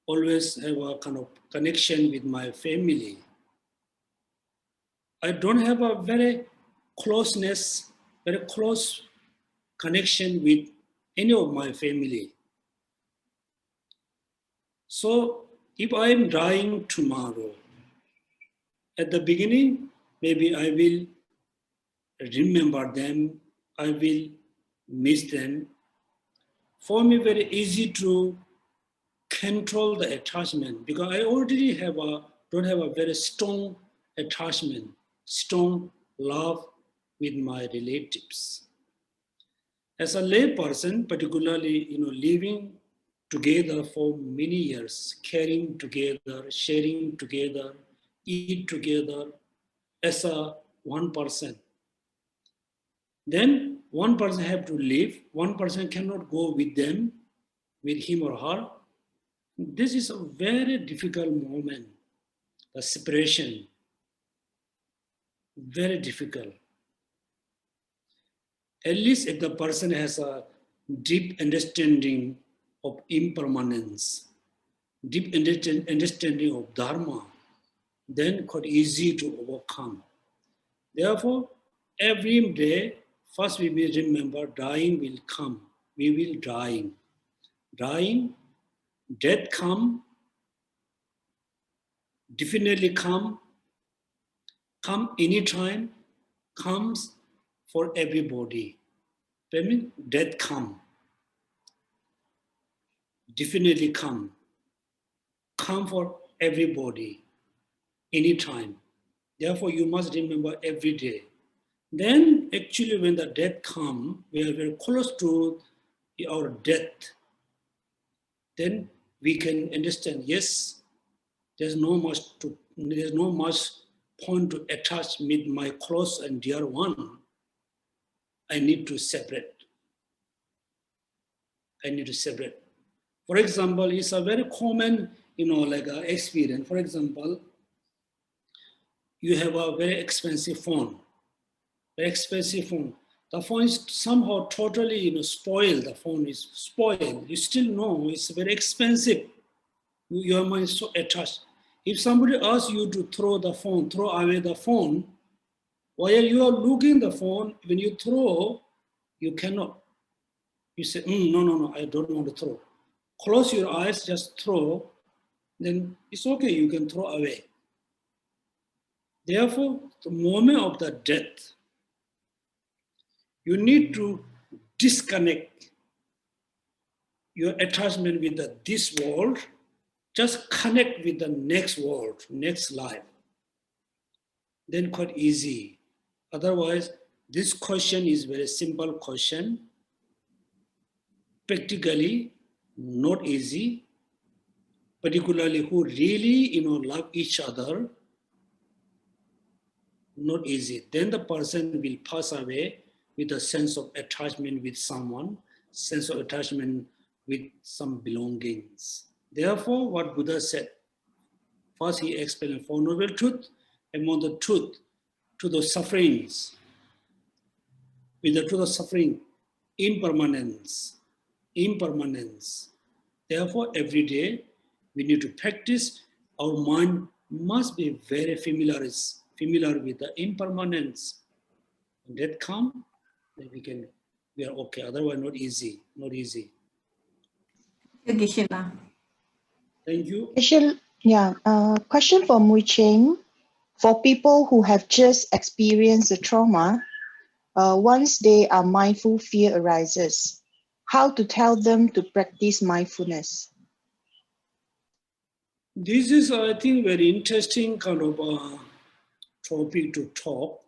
always have a kind of connection with my family. I don't have a very close connection with any of my family. So if I am dying tomorrow, at the beginning, maybe I will remember them, I will miss them. For me, very easy to control the attachment because I already don't have a very strong attachment, strong love with my relatives. As a lay person, particularly, living together for many years, caring together, sharing together, eat together as a one person. Then one person have to leave, one person cannot go with them, with him or her. This is a very difficult moment, the separation, very difficult. At least if the person has a deep understanding of impermanence, deep understanding of Dharma, then quite easy to overcome. Therefore, every day, first we will remember dying will come. We will dying. Dying, death come, definitely come anytime, comes for everybody. That means death come, definitely come for everybody, anytime. Therefore, you must remember every day. Then, actually, when the death comes, we are very close to our death. Then we can understand, yes, there's no much point to attach with my close and dear one. I need to separate. For example, it's a very common, experience. For example, you have a very expensive phone. The phone is somehow totally, spoiled. The phone is spoiled. You still know it's very expensive. Your mind is so attached. If somebody asks you to throw away the phone, while you are looking the phone, when you throw, you cannot. You say, no, I don't want to throw. Close your eyes, just throw, then it's okay, you can throw away. Therefore, the moment of the death, you need to disconnect your attachment with this world, just connect with the next world, next life. Then quite easy. Otherwise, this question is very simple question. Practically, not easy. Particularly who really, love each other, not easy. Then the person will pass away with a sense of attachment with someone, sense of attachment with some belongings. Therefore, what Buddha said, first he explained Four Noble Truths, among the truth to the sufferings, with the truth of suffering, impermanence. Therefore, every day we need to practice. Our mind must be very familiar with the impermanence. When that comes, then we are okay. Otherwise, not easy. Thank you, Geshe-la. Thank you. Question for Mui Ching. For people who have just experienced a trauma, once they are mindful, fear arises. How to tell them to practice mindfulness? This is, I think, very interesting kind of topic to talk.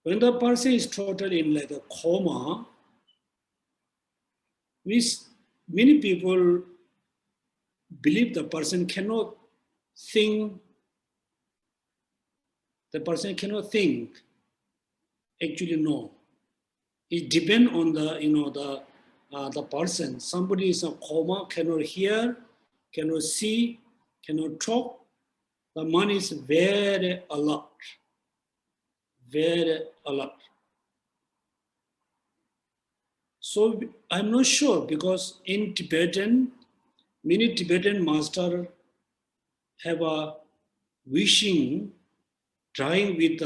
When the person is totally in like a coma, many people believe the person cannot think. Actually, no. It depends on the person. Somebody is in a coma, cannot hear, cannot see, cannot talk. The mind is very alert. So I'm not sure, because in Tibetan, many Tibetan masters have a wishing, trying with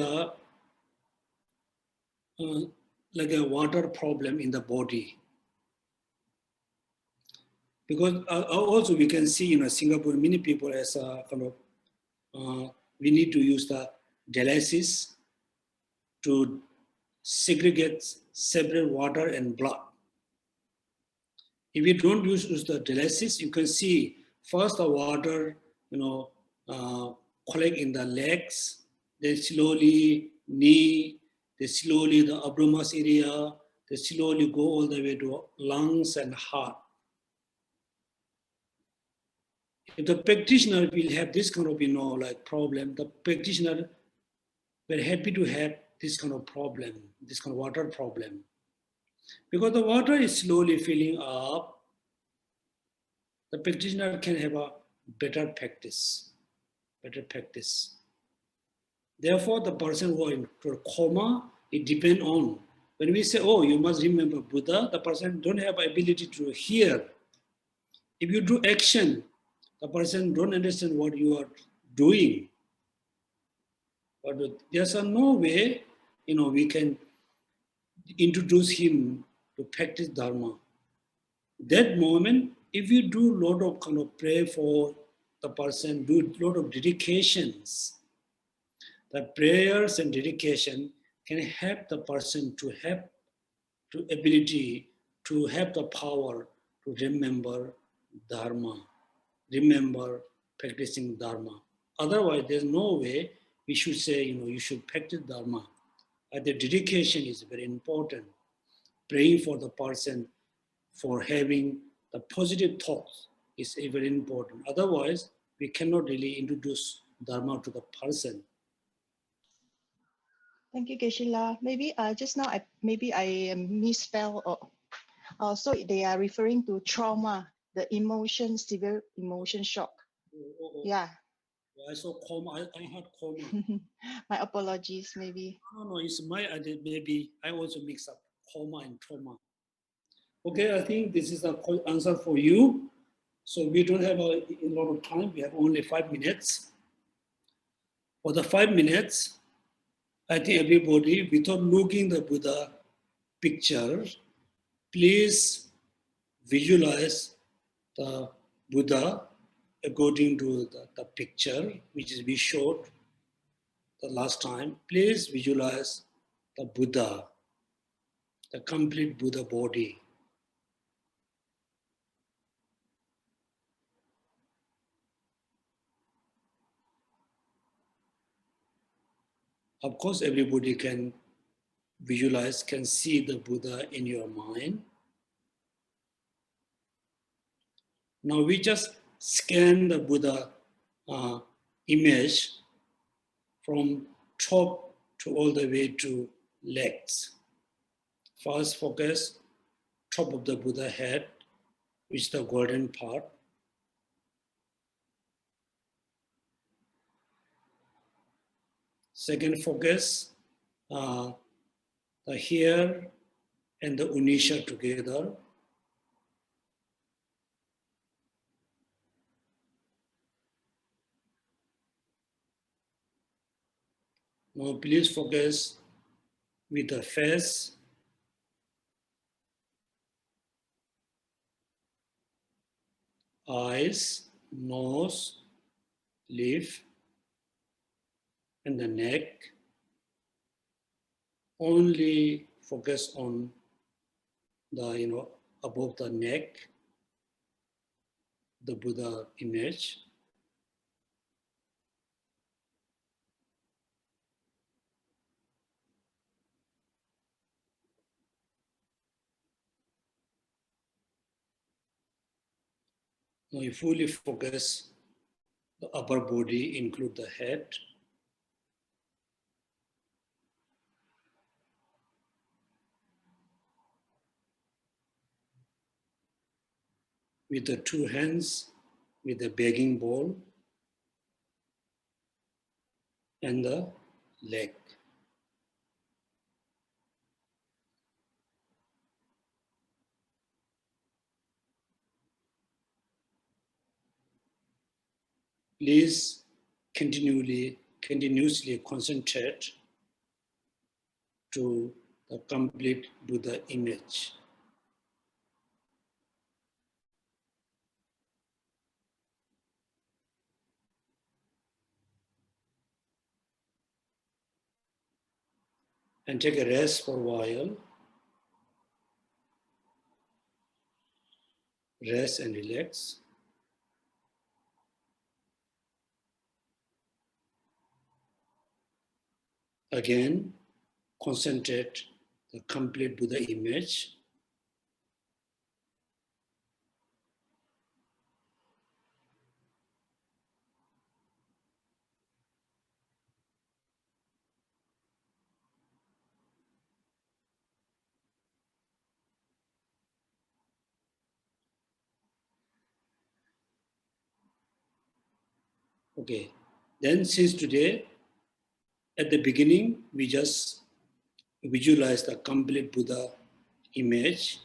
like a water problem in the body. Because also we can see in Singapore, many people as a kind of, we need to use the dialysis to separate water and blood. If you don't use the dialysis, you can see first the water, collect in the legs, then slowly knee, then slowly the abdominal area, they slowly go all the way to lungs and heart. If the practitioner will have this kind of, like problem, the practitioner very happy to have this kind of problem, this kind of water problem. Because the water is slowly filling up, the practitioner can have a better practice. Therefore, the person who is in coma, it depends on. When we say, oh, you must remember Buddha, the person don't have ability to hear. If you do action, the person don't understand what you are doing. But there's no way, we can introduce him to practice Dharma. That moment, if you do a lot of kind of pray for the person, do a lot of dedications, the prayers and dedication can help the person to have the ability to have the power to remember Dharma, remember practicing Dharma. Otherwise, there's no way we should say, you should practice Dharma. The dedication is very important. Praying for the person, for having the positive thoughts is very important. Otherwise, we cannot really introduce Dharma to the person. Thank you, Geshe-la. Maybe just now I misspelled. So they are referring to trauma, the severe emotion shock. Yeah. I saw coma. I had coma. My apologies, maybe. No, it's my idea. Maybe I also mix up coma and trauma. Okay, I think this is an answer for you. So we don't have a lot of time. We have only 5 minutes. For the 5 minutes, I think everybody, without looking the Buddha picture, please visualize the Buddha according to the picture, which is we showed the last time. Please visualize the Buddha, the complete Buddha body. Of course, everybody can visualize, can see the Buddha in your mind. Now we just scan the Buddha image from top to all the way to legs. First focus top of the Buddha head, which is the golden part. Second focus, the hair and the unisha together. Now please focus with the face, eyes, nose, lip, and the neck. Only focus on the, above the neck, the Buddha image. Now you fully focus the upper body, include the head. With the two hands, with the begging bowl and the leg. Please continuously concentrate to the complete Buddha image. And take a rest for a while. Rest and relax. Again, concentrate the complete Buddha image. Okay, then since today, at the beginning, we just visualize the complete Buddha image.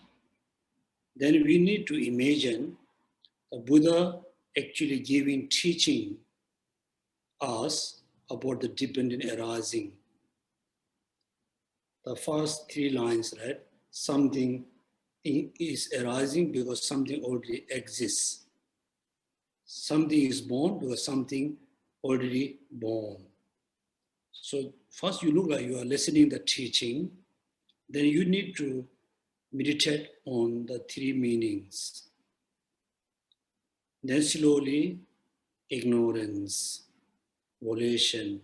Then we need to imagine the Buddha actually giving teaching us about the dependent arising. The first 3 lines, right? Something is arising because something already exists. Something is born because something already born. So first you look like you are listening the teaching, then you need to meditate on the 3 meanings. Then slowly, ignorance, volition.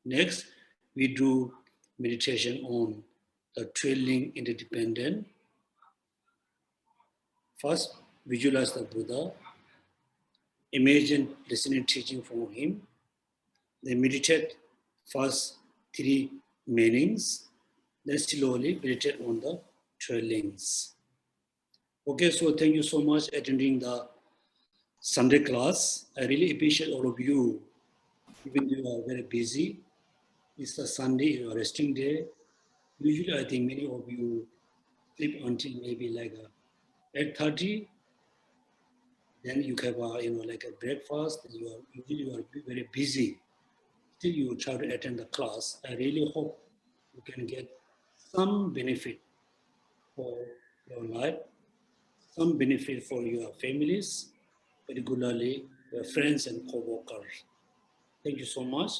Next, we do meditation on the trailing interdependent. First, visualize the Buddha. Imagine listening teaching from him. Then meditate first 3 meanings. Then slowly meditate on the trailings. Okay, so thank you so much attending the Sunday class. I really appreciate all of you, even though you are very busy. It's a Sunday, a resting day. Usually, I think many of you sleep until maybe like 8:30. Then you have like a breakfast. You are very busy. Still, you try to attend the class. I really hope you can get some benefit for your life, some benefit for your families, particularly your friends and co-workers. Thank you so much.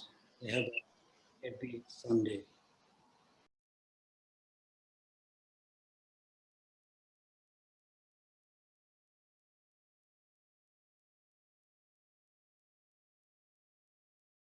Have a happy Sunday.